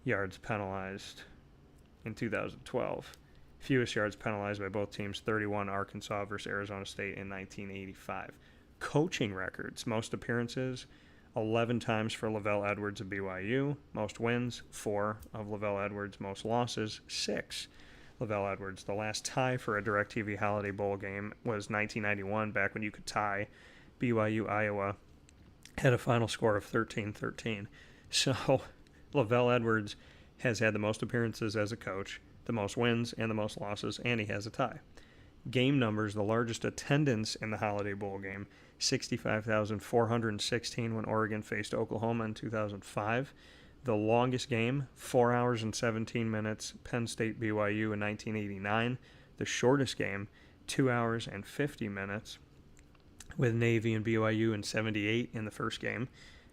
yards penalized in 2012. Fewest yards penalized by both teams, 31, Arkansas versus Arizona State in 1985. Coaching records, most appearances, 11 times for Lavelle Edwards of BYU. Most wins, 4 of Lavelle Edwards. Most losses, 6 Lavelle Edwards. The last tie for a Directv Holiday Bowl game was 1991, back when you could tie. BYU, Iowa had a final score of 13-13. So Lavelle Edwards has had the most appearances as a coach, the most wins and the most losses, and he has a tie. Game numbers, the largest attendance in the Holiday Bowl game, 65,416 when Oregon faced Oklahoma in 2005. The longest game, 4 hours and 17 minutes, Penn State BYU in 1989. The shortest game, 2 hours and 50 minutes with Navy and BYU in 78 in the first game.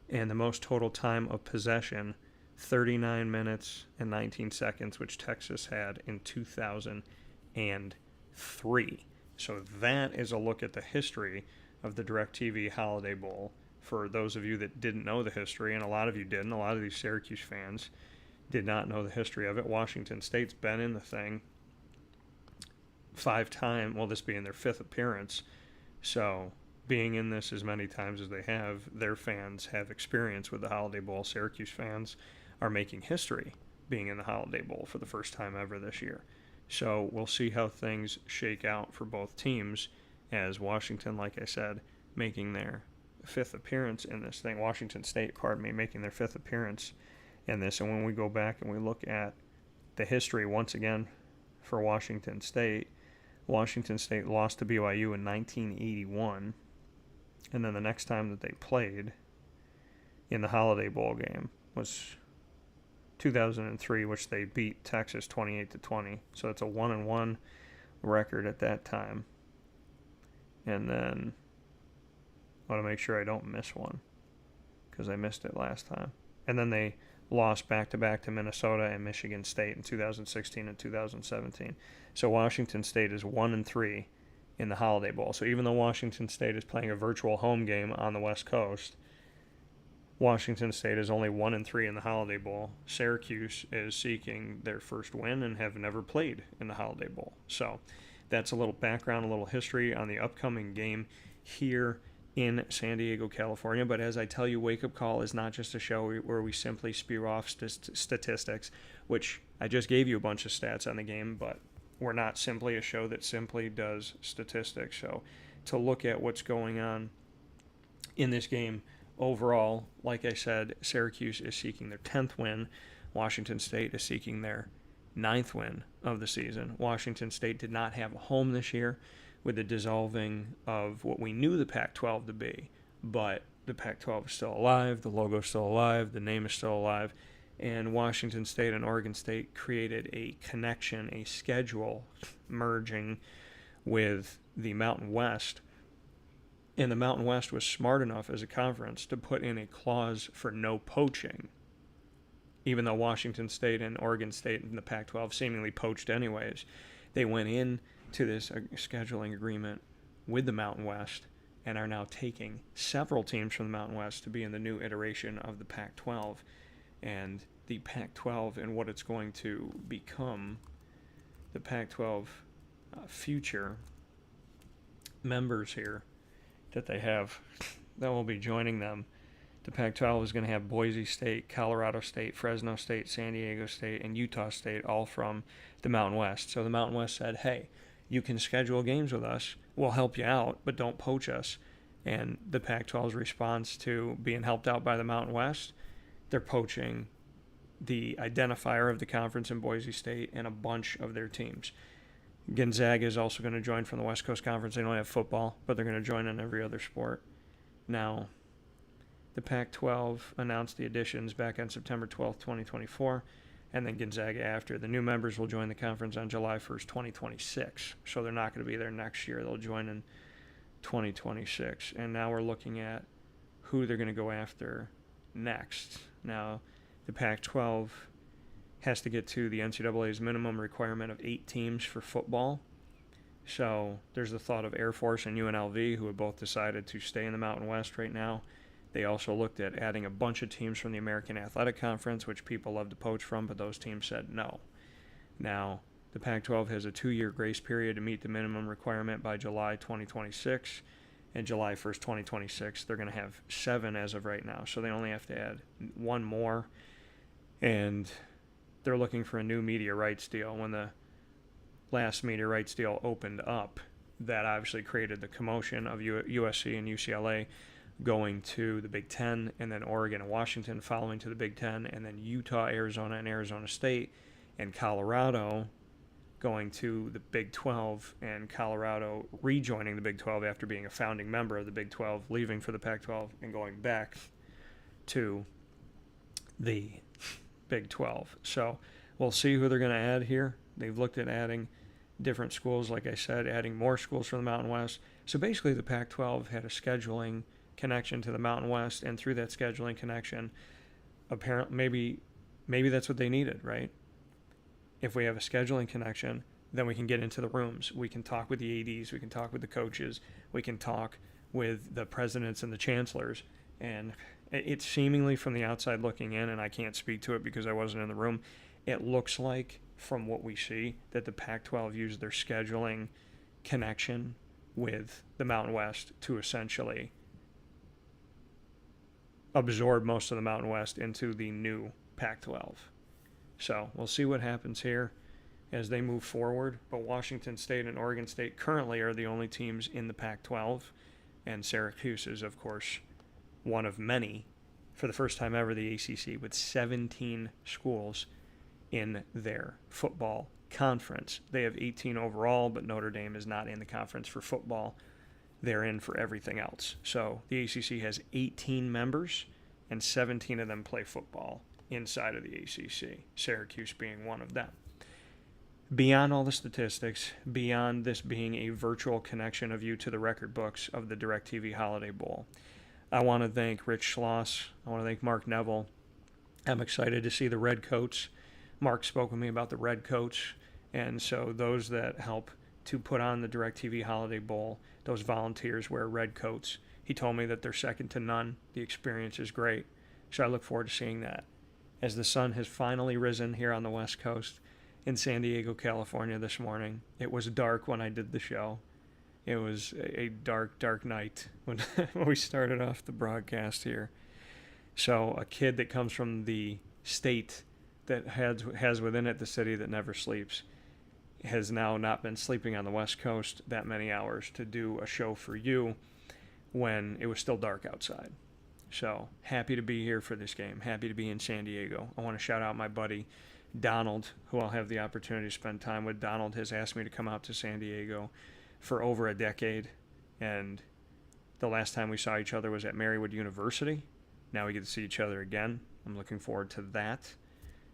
And the most total time of possession, 39 minutes and 19 seconds, which Texas had in 2003. So that is a look at the history of the Directv Holiday Bowl. For those of you that didn't know the history, and a lot of you didn't, a lot of these Syracuse fans did not know the history of it. Washington State's been in the thing 5 times, well, this being their 5th appearance. So being in this as many times as they have, their fans have experience with the Holiday Bowl. Syracuse fans are making history being in the Holiday Bowl for the first time ever this year. So we'll see how things shake out for both teams, as Washington, like I said, making their fifth appearance in this thing. Washington State, making their fifth appearance in this. And when we go back and we look at the history once again for Washington State lost to BYU in 1981. And then the next time that they played in the Holiday Bowl game was 2003, which they beat Texas 28-20. So it's a 1-1 record at that time. And then I want to make sure I don't miss one, because I missed it last time. And then they lost back-to-back to Minnesota and Michigan State in 2016 and 2017. So Washington State is 1-3 in the Holiday Bowl. So even though Washington State is playing a virtual home game on the West Coast, Washington State is only 1-3 in the Holiday Bowl. Syracuse is seeking their first win and have never played in the Holiday Bowl. So that's a little background, a little history on the upcoming game here in San Diego, California. But as I tell you, Wake Up Call is not just a show where we simply spew off statistics, which I just gave you a bunch of stats on the game, but we're not simply a show that simply does statistics. So to look at what's going on in this game overall, like I said, Syracuse is seeking their 10th win. Washington State is seeking their 9th win of the season. Washington State did not have a home this year with the dissolving of what we knew the Pac-12 to be, but the Pac-12 is still alive, the logo is still alive, the name is still alive, and Washington State and Oregon State created a connection, a schedule merging with the Mountain West. And the Mountain West was smart enough as a conference to put in a clause for no poaching, even though Washington State and Oregon State in the Pac-12 seemingly poached anyways. They went in to this scheduling agreement with the Mountain West and are now taking several teams from the Mountain West to be in the new iteration of the Pac-12. And the Pac-12 and what it's going to become, the Pac-12 future members here that they have that will be joining them. The Pac-12 is going to have Boise State, Colorado State, Fresno State, San Diego State, and Utah State, all from the Mountain West. So the Mountain West said, hey, you can schedule games with us. We'll help you out, but don't poach us. And the Pac-12's response to being helped out by the Mountain West, they're poaching the identifier of the conference in Boise State and a bunch of their teams. Gonzaga is also going to join from the West Coast Conference. They don't have football, but they're going to join in every other sport. Now, the Pac-12 announced the additions back on September 12th, 2024, and then Gonzaga after. The new members will join the conference on July 1st, 2026. So they're not going to be there next year. They'll join in 2026. And now we're looking at who they're going to go after next. Now, the Pac-12 has to get to the NCAA's minimum requirement of 8 teams for football. So there's the thought of Air Force and UNLV, who have both decided to stay in the Mountain West right now. They also looked at adding a bunch of teams from the American Athletic Conference, which people love to poach from, but those teams said no. Now, the Pac-12 has a 2-year grace period to meet the minimum requirement by July 2026, and July 1st, 2026, they're going to have 7 as of right now. So they only have to add 1 more, and they're looking for a new media rights deal. When the last media rights deal opened up, that obviously created the commotion of USC and UCLA going to the Big Ten, and then Oregon and Washington following to the Big Ten, and then Utah, Arizona, and Arizona State, and Colorado going to the Big 12, and Colorado rejoining the Big 12 after being a founding member of the Big 12, leaving for the Pac-12 and going back to the Big 12. So we'll see who they're going to add here. They've looked at adding different schools, like I said, adding more schools from the Mountain West. So basically the Pac-12 had a scheduling connection to the Mountain West, and through that scheduling connection, apparently maybe that's what they needed, right? If we have a scheduling connection, then we can get into the rooms. We can talk with the ADs, we can talk with the coaches, we can talk with the presidents and the chancellors, and it's seemingly from the outside looking in, and I can't speak to it because I wasn't in the room, it looks like, from what we see, that the Pac-12 used their scheduling connection with the Mountain West to essentially absorb most of the Mountain West into the new Pac-12. So we'll see what happens here as they move forward. But Washington State and Oregon State currently are the only teams in the Pac-12. And Syracuse is, of course, one of many, for the first time ever, the ACC, with 17 schools in their football conference. They have 18 overall, but Notre Dame is not in the conference for football. They're in for everything else. So the ACC has 18 members, and 17 of them play football inside of the ACC, Syracuse being one of them. Beyond all the statistics, beyond this being a virtual connection of you to the record books of the Directv Holiday Bowl, I want to thank Rich Schloss. I want to thank Mark Neville. I'm excited to see the Red Coats. Mark spoke with me about the Red Coats, and so those that help to put on the Directv Holiday Bowl, those volunteers wear red coats. He told me that they're second to none. The experience is great. So I look forward to seeing that. As the sun has finally risen here on the West Coast in San Diego, California this morning. It was dark when I did the show. It was a dark, dark night when we started off the broadcast here. So a kid that comes from the state that has within it the city that never sleeps has now not been sleeping on the West Coast that many hours to do a show for you when it was still dark outside. So happy to be here for this game. Happy to be in San Diego. I want to shout out my buddy Donald, who I'll have the opportunity to spend time with. Donald has asked me to come out to San Diego for over a decade, and the last time we saw each other was at Marywood University. Now we get to see each other again. I'm looking forward to that,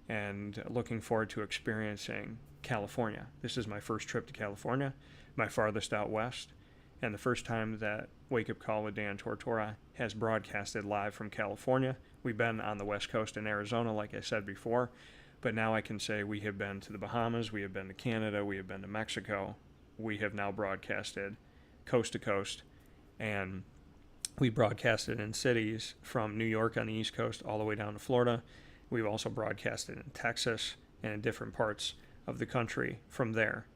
and looking forward to experiencing California. This is my first trip to California, my farthest out west, and the first time that Wake Up Call with Dan Tortora has broadcasted live from California. We've been on the West Coast in Arizona, like I said before, but now I can say we have been to the Bahamas, we have been to Canada, we have been to Mexico. We have now broadcasted coast to coast, and we broadcasted in cities from New York on the East Coast all the way down to Florida. We've also broadcasted in Texas and in different parts of the country from there.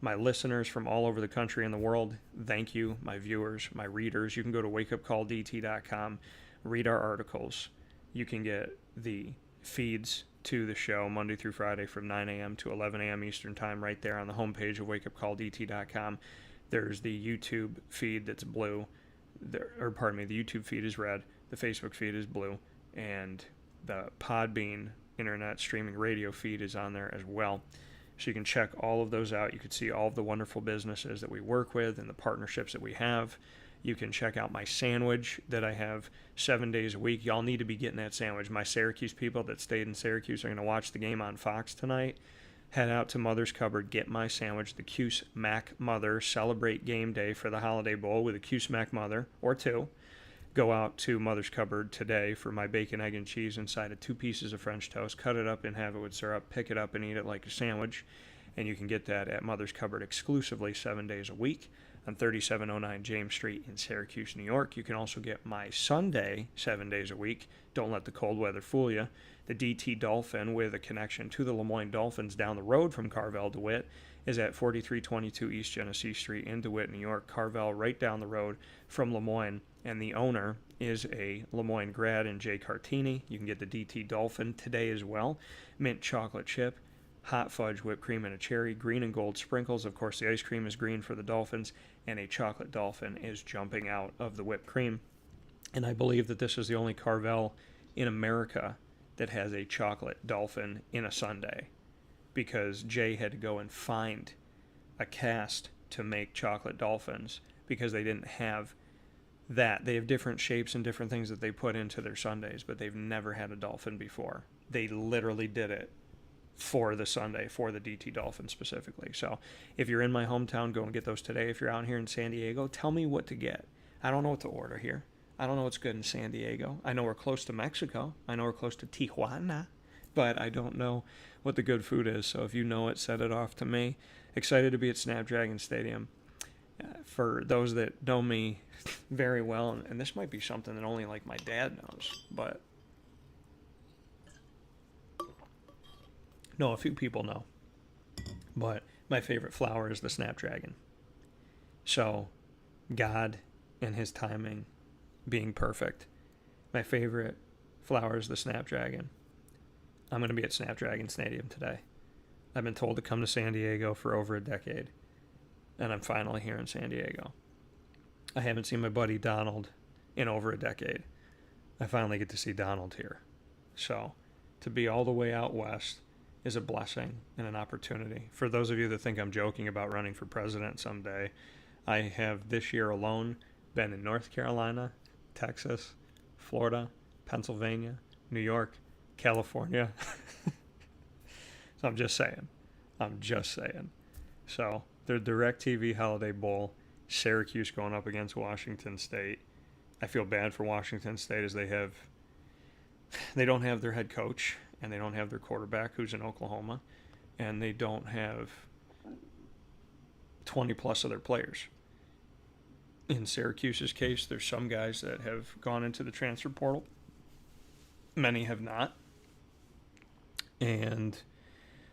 My listeners from all over the country and the world, thank you. My viewers, my readers, you can go to wakeupcalldt.com, read our articles. You can get the feeds to the show Monday through Friday from 9 a.m. to 11 a.m. Eastern Time right there on the homepage of wakeupcalldt.com. There's the YouTube feed that's blue. The YouTube feed is red. The Facebook feed is blue. And the Podbean internet streaming radio feed is on there as well. So you can check all of those out. You can see all of the wonderful businesses that we work with and the partnerships that we have. You can check out my sandwich that I have 7 days a week. Y'all need to be getting that sandwich. My Syracuse people that stayed in Syracuse are going to watch the game on Fox tonight. Head out to Mother's Cupboard, get my sandwich, the Cuse Mac Mother. Celebrate game day for the Holiday Bowl with a Cuse Mac Mother or two. Go out to Mother's Cupboard today for my bacon, egg, and cheese inside of 2 pieces of French toast. Cut it up and have it with syrup. Pick it up and eat it like a sandwich. And you can get that at Mother's Cupboard exclusively 7 days a week on 3709 James Street in Syracuse, New York. You can also get my Sunday 7 days a week. Don't let the cold weather fool you. The DT Dolphin, with a connection to the Lemoyne Dolphins down the road from Carvel DeWitt, is at 4322 East Genesee Street in DeWitt, New York. Carvel right down the road from Lemoyne. And the owner is a Lemoyne grad in Jay Cartini. You can get the DT Dolphin today as well. Mint chocolate chip, hot fudge, whipped cream, and a cherry, green and gold sprinkles. Of course, the ice cream is green for the Dolphins, and a chocolate dolphin is jumping out of the whipped cream. And I believe that this is the only Carvel in America that has a chocolate dolphin in a sundae, because Jay had to go and find a cast to make chocolate dolphins because they didn't have that. They have different shapes and different things that they put into their sundaes, but they've never had a dolphin before. They literally did it for the Sunday, for the DT Dolphin specifically. So if you're in my hometown, go and get those today. If you're out here in San Diego, tell me what to get. I don't know what to order here. I don't know what's good in San Diego. I know we're close to Mexico. I know we're close to Tijuana, but I don't know what the good food is. So if you know it, set it off to me. Excited to be at Snapdragon Stadium. For those that know me very well, and this might be something that only like my dad knows, but no, a few people know. But my favorite flower is the Snapdragon. So God and his timing being perfect. My favorite flower is the snapdragon. I'm going to be at Snapdragon Stadium today. I've been told to come to San Diego for over a decade, and I'm finally here in San Diego. I haven't seen my buddy Donald in over a decade. I finally get to see Donald here. So, to be all the way out west is a blessing and an opportunity. For those of you that think I'm joking about running for president someday, I have this year alone been in North Carolina, Texas, Florida, Pennsylvania, New York, California. So I'm just saying. So the Directv Holiday Bowl, Syracuse going up against Washington State. I feel bad for Washington State as they don't have their head coach and they don't have their quarterback who's in Oklahoma, and they don't have 20 plus of their players. In Syracuse's case, there's some guys that have gone into the transfer portal. Many have not. And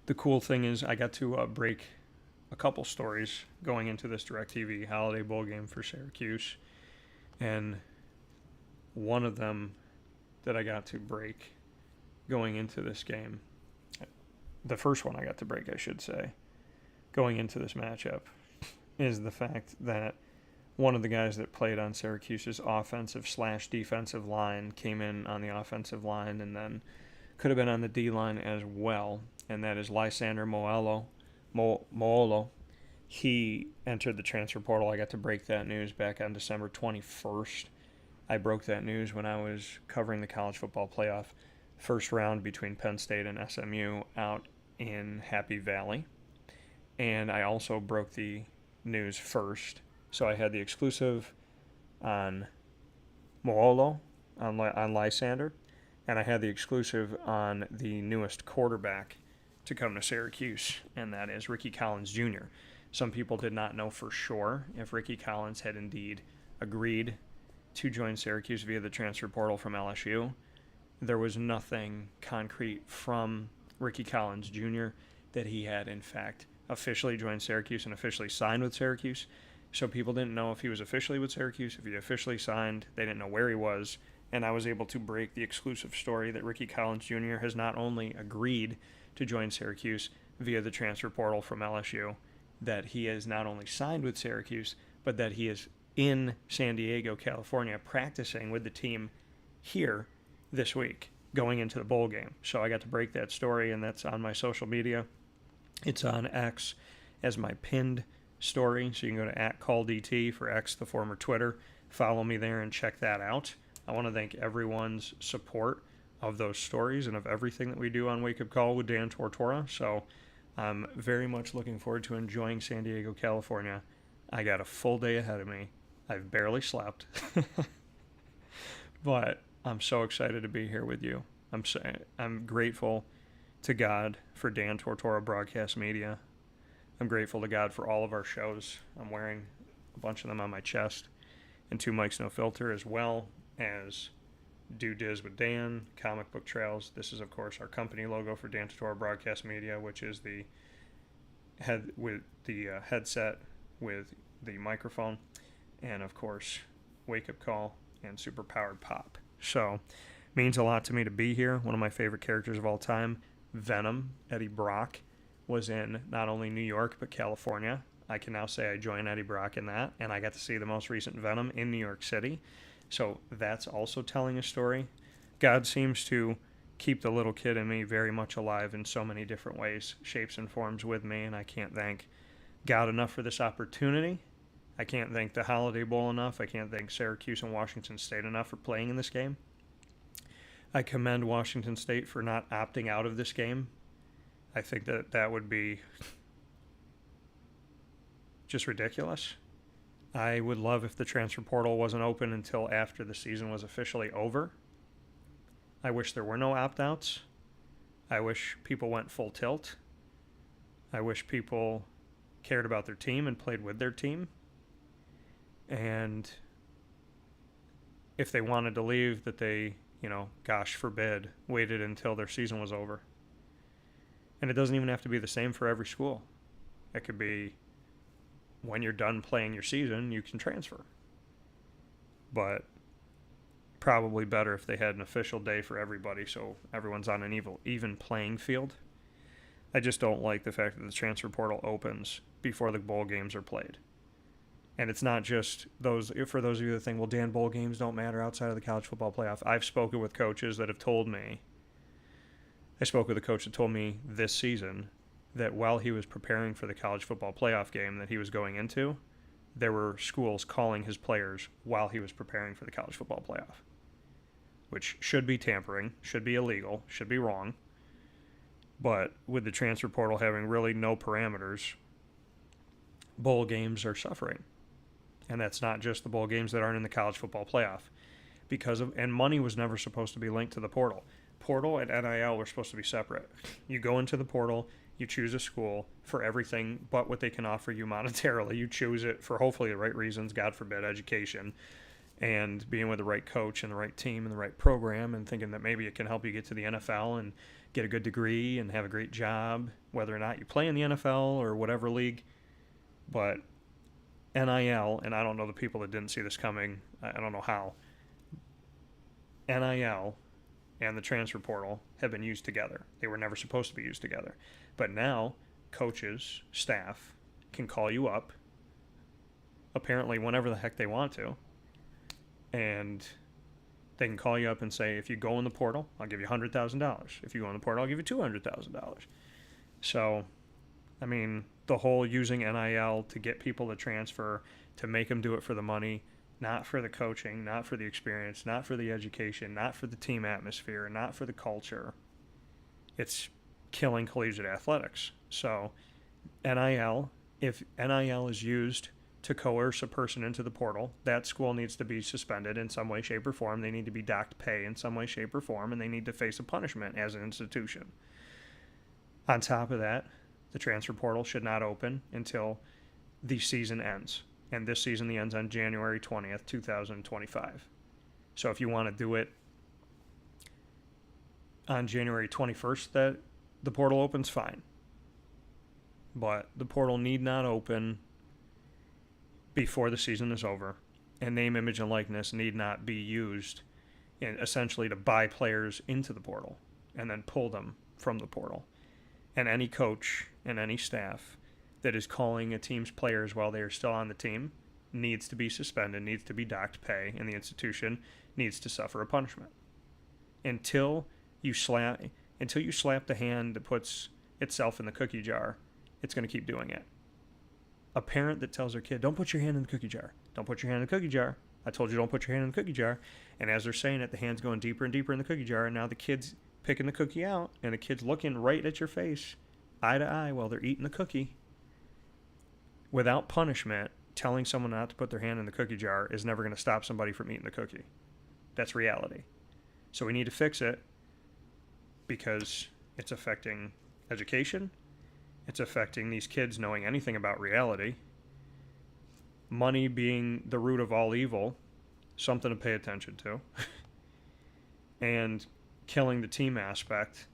the cool thing is I got to break a couple stories going into this Directv Holiday Bowl game for Syracuse. And one of them that I got to break going into this game, the first one I got to break, I should say, going into this matchup, is the fact that one of the guys that played on Syracuse's offensive/defensive line came in on the offensive line and then could have been on the D-line as well, and that is Lysander Moolo. He entered the transfer portal. I got to break that news back on December 21st. I broke that news when I was covering the college football playoff first round between Penn State and SMU out in Happy Valley. And I also broke the news first. So I had the exclusive on Moolo, on Lysander, and I had the exclusive on the newest quarterback to come to Syracuse, and that is Ricky Collins Jr. Some people did not know for sure if Ricky Collins had indeed agreed to join Syracuse via the transfer portal from LSU. There was nothing concrete from Ricky Collins Jr. that he had, in fact, officially joined Syracuse and officially signed with Syracuse. So people didn't know if he was officially with Syracuse, if he officially signed. They didn't know where he was. And I was able to break the exclusive story that Ricky Collins Jr. has not only agreed to join Syracuse via the transfer portal from LSU, that he has not only signed with Syracuse, but that he is in San Diego, California, practicing with the team here this week, going into the bowl game. So I got to break that story, and that's on my social media. It's on X as my pinned story, so you can go to @CallDT for X, the former Twitter. Follow me there and check that out. I want to thank everyone's support of those stories and of everything that we do on Wake Up Call with Dan Tortora. So I'm very much looking forward to enjoying San Diego, California. I got a full day ahead of me. I've barely slept. But I'm so excited to be here with you. I'm grateful to God for Dan Tortora Broadcast Media. I'm grateful to God for all of our shows. I'm wearing a bunch of them on my chest. And 2 Mics No Filter, as well as Do Diz with Dan, Comic Book Trails. This is, of course, our company logo for Dan Tortora Broadcast Media, which is the headset with the microphone. And, of course, Wake Up Call and Super Powered Pop. So, means a lot to me to be here. One of my favorite characters of all time, Venom, Eddie Brock, was in not only New York, but California. I can now say I joined Eddie Brock in that, and I got to see the most recent Venom in New York City. So that's also telling a story. God seems to keep the little kid in me very much alive in so many different ways, shapes and forms with me, and I can't thank God enough for this opportunity. I can't thank the Holiday Bowl enough. I can't thank Syracuse and Washington State enough for playing in this game. I commend Washington State for not opting out of this game. I think that would be just ridiculous. I would love if the transfer portal wasn't open until after the season was officially over. I wish there were no opt-outs. I wish people went full tilt. I wish people cared about their team and played with their team. And if they wanted to leave, that they, gosh forbid, waited until their season was over. And it doesn't even have to be the same for every school. It could be when you're done playing your season, you can transfer. But probably better if they had an official day for everybody so everyone's on an even playing field. I just don't like the fact that the transfer portal opens before the bowl games are played. And it's not just those, for those of you that think, well, Dan, bowl games don't matter outside of the college football playoff. I've spoken with coaches that have told me, I spoke with a coach that told me this season that while he was preparing for the college football playoff game that he was going into, there were schools calling his players while he was preparing for the college football playoff, which should be tampering, should be illegal, should be wrong. But with the transfer portal having really no parameters, bowl games are suffering. And that's not just the bowl games that aren't in the college football playoff. And money was never supposed to be linked to the portal. Portal and NIL were supposed to be separate. You go into the portal, you choose a school for everything but what they can offer you monetarily. You choose it for hopefully the right reasons, God forbid, education, and being with the right coach and the right team and the right program, and thinking that maybe it can help you get to the NFL and get a good degree and have a great job, whether or not you play in the NFL or whatever league. But NIL, and I don't know the people that didn't see this coming, I don't know how, NIL and the transfer portal have been used together. They were never supposed to be used together. But now, coaches, staff, can call you up, apparently whenever the heck they want to, and they can call you up and say, if you go in the portal, I'll give you $100,000. If you go in the portal, I'll give you $200,000. So, I mean, the whole using NIL to get people to transfer, to make them do it for the money, not for the coaching, not for the experience, not for the education, not for the team atmosphere, not for the culture. It's killing collegiate athletics. So NIL, if NIL is used to coerce a person into the portal, that school needs to be suspended in some way, shape, or form. They need to be docked pay in some way, shape, or form, and they need to face a punishment as an institution. On top of that, the transfer portal should not open until the season ends. And this season ends on January 20th, 2025. So if you want to do it on January 21st that the portal opens, fine. But the portal need not open before the season is over. And name, image, and likeness need not be used essentially to buy players into the portal and then pull them from the portal. And any coach and any staff that is calling a team's players while they are still on the team needs to be suspended, needs to be docked pay, and the institution needs to suffer a punishment. Until you slap the hand that puts itself in the cookie jar, it's going to keep doing it. A parent that tells their kid, don't put your hand in the cookie jar. Don't put your hand in the cookie jar. I told you don't put your hand in the cookie jar. And as they're saying it, the hand's going deeper and deeper in the cookie jar, and now the kid's picking the cookie out, and the kid's looking right at your face, eye to eye, while they're eating the cookie. Without punishment, telling someone not to put their hand in the cookie jar is never going to stop somebody from eating the cookie. That's reality. So we need to fix it because it's affecting education. It's affecting these kids knowing anything about reality. Money being the root of all evil, something to pay attention to. And killing the team aspect.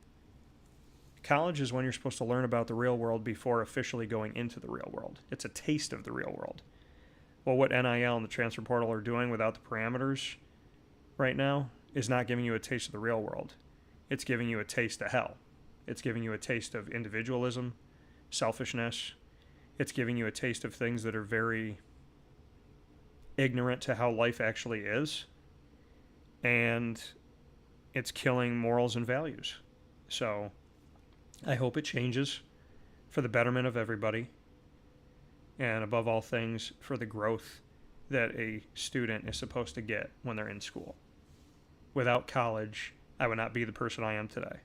College is when you're supposed to learn about the real world before officially going into the real world. It's a taste of the real world. Well, what NIL and the transfer portal are doing without the parameters right now is not giving you a taste of the real world. It's giving you a taste of hell. It's giving you a taste of individualism, selfishness. It's giving you a taste of things that are very ignorant to how life actually is. And it's killing morals and values. So I hope it changes for the betterment of everybody. And above all things, for the growth that a student is supposed to get when they're in school. Without college, I would not be the person I am today.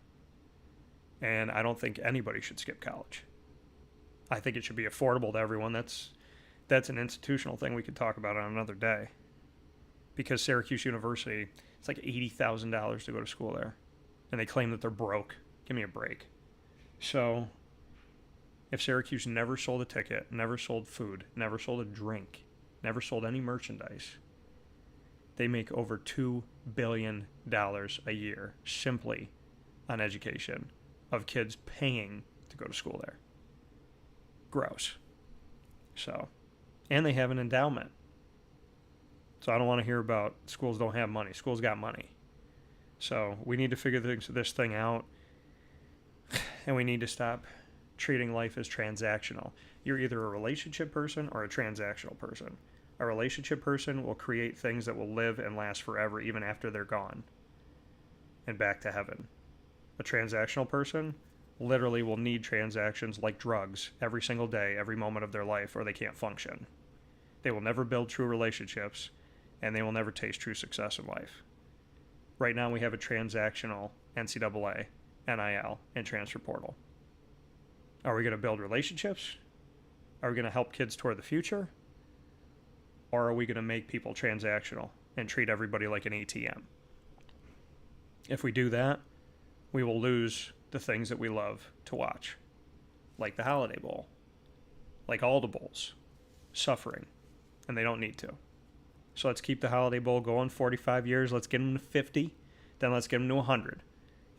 And I don't think anybody should skip college. I think it should be affordable to everyone. That's an institutional thing we could talk about on another day. Because Syracuse University, it's like $80,000 to go to school there. And they claim that they're broke. Give me a break. So, if Syracuse never sold a ticket, never sold food, never sold a drink, never sold any merchandise, they make over $2 billion a year simply on education of kids paying to go to school there. Gross. So, And they have an endowment. So I don't want to hear about schools don't have money. Schools got money. So we need to figure this thing out. And we need to stop treating life as transactional. You're either a relationship person or a transactional person. A relationship person will create things that will live and last forever, even after they're gone and back to heaven. A transactional person literally will need transactions like drugs every single day, every moment of their life, or they can't function. They will never build true relationships, and they will never taste true success in life. Right now we have a transactional NCAA, NIL, and transfer portal. Are we going to build relationships? Are we going to help kids toward the future? Or are we going to make people transactional and treat everybody like an ATM? If we do that, we will lose the things that we love to watch, like the Holiday Bowl, like all the bowls, suffering, and they don't need to. So let's keep the Holiday Bowl going 45 years. Let's get them to 50, then let's get them to 100,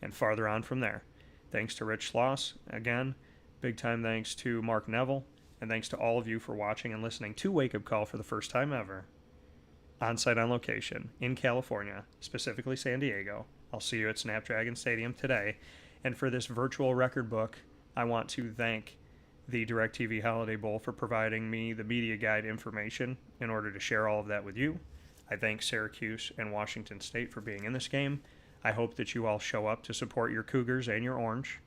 and farther on from there. Thanks to Rich Schloss, again, big time thanks to Mark Neville, and thanks to all of you for watching and listening to Wake Up Call for the first time ever, on-site on location, in California, specifically San Diego. I'll see you at Snapdragon Stadium today. And for this virtual record book, I want to thank the Directv Holiday Bowl for providing me the media guide information in order to share all of that with you. I thank Syracuse and Washington State for being in this game. I hope that you all show up to support your Cougars and your Orange.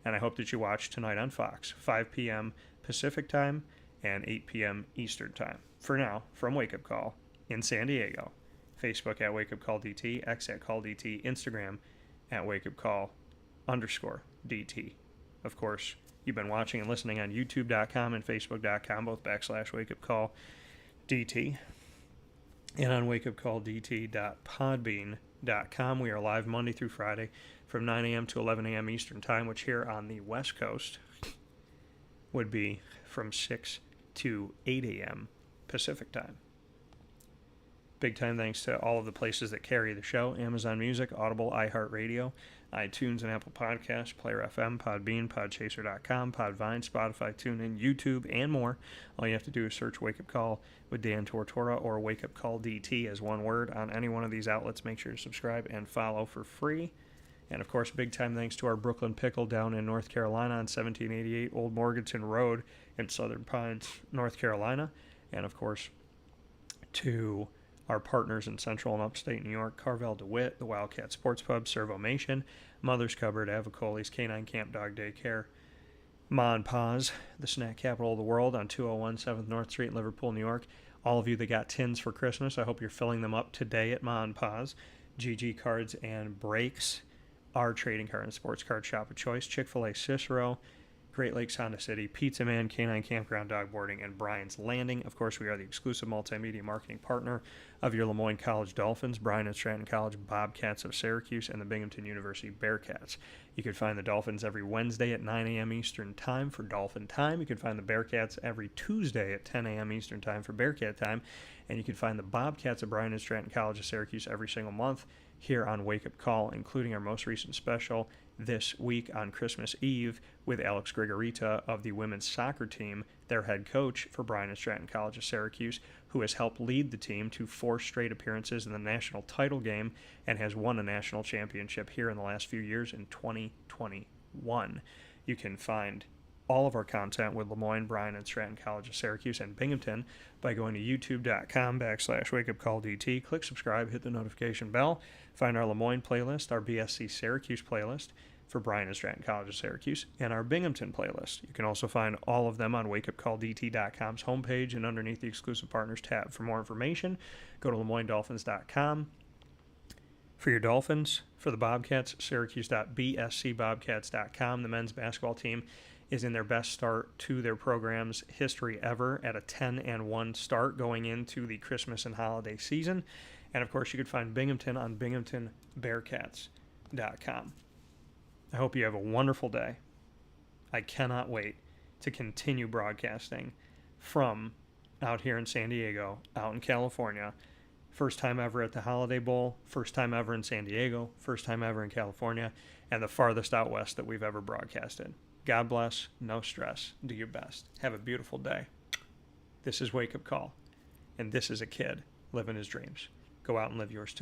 And I hope that you watch tonight on Fox, 5 p.m. Pacific Time and 8 p.m. Eastern Time. For now, from Wake Up Call in San Diego, Facebook at Wake Up Call DT, X at Call DT, Instagram at Wake Up Call _DT. Of course, you've been watching and listening on YouTube.com and Facebook.com, both / Wake Up Call DT, and on wakeupcalldt.podbean.com. We are live Monday through Friday from 9 a.m. to 11 a.m. Eastern Time, which here on the West Coast would be from 6 to 8 a.m. Pacific Time. Big time thanks to all of the places that carry the show: Amazon Music, Audible, iHeartRadio, iTunes and Apple Podcasts, Player FM, Podbean, Podchaser.com, Podvine, Spotify, TuneIn, YouTube, and more. All you have to do is search Wake Up Call with Dan Tortora or Wake Up Call DT as one word on any one of these outlets. Make sure to subscribe and follow for free. And, of course, big time thanks to our Brooklyn Pickle down in North Carolina on 1788 Old Morganton Road in Southern Pines, North Carolina. And, of course, to our partners in Central and Upstate New York: Carvel DeWitt, the Wildcat Sports Pub, Servomation, Mother's Cupboard, Avicoli's Canine Camp Dog Daycare, Ma and Pa's, the snack capital of the world on 201 7th North Street in Liverpool, New York. All of you that got tins for Christmas, I hope you're filling them up today at Ma and Pa's. GG Cards and Breaks, our trading card and sports card shop of choice. Chick-fil-A Cicero, Great Lakes Honda City, Pizza Man, Canine Campground Dog Boarding, and Brian's Landing. Of course, we are the exclusive multimedia marketing partner of your Lemoyne College Dolphins, Bryan and Stratton College Bobcats of Syracuse, and the Binghamton University Bearcats. You can find the Dolphins every Wednesday at 9 a.m. Eastern Time for Dolphin Time. You can find the Bearcats every Tuesday at 10 a.m. Eastern Time for Bearcat Time. And you can find the Bobcats of Bryan and Stratton College of Syracuse every single month here on Wake Up Call, including our most recent special this week on Christmas Eve with Alex Gregorita of the women's soccer team, their head coach for Bryan and Stratton College of Syracuse, who has helped lead the team to 4 straight appearances in the national title game and has won a national championship here in the last few years in 2021. You can find all of our content with Lemoyne, Bryan, and Stratton College of Syracuse and Binghamton by going to youtube.com/wakeupcalldt. Click subscribe, hit the notification bell, find our Lemoyne playlist, our BSC Syracuse playlist for Bryan and Stratton College of Syracuse, and our Binghamton playlist. You can also find all of them on wakeupcalldt.com's homepage and underneath the exclusive partners tab. For more information, go to LeMoyneDolphins.com. For your Dolphins, for the Bobcats, Syracuse.bscbobcats.com. The men's basketball team is in their best start to their program's history ever at a 10-1 start going into the Christmas and holiday season. And, of course, you could find Binghamton on BinghamtonBearcats.com. I hope you have a wonderful day. I cannot wait to continue broadcasting from out here in San Diego, out in California. First time ever at the Holiday Bowl, first time ever in San Diego, first time ever in California, and the farthest out west that we've ever broadcasted. God bless, no stress, do your best. Have a beautiful day. This is Wake Up Call. And this is a kid living his dreams. Go out and live yours too.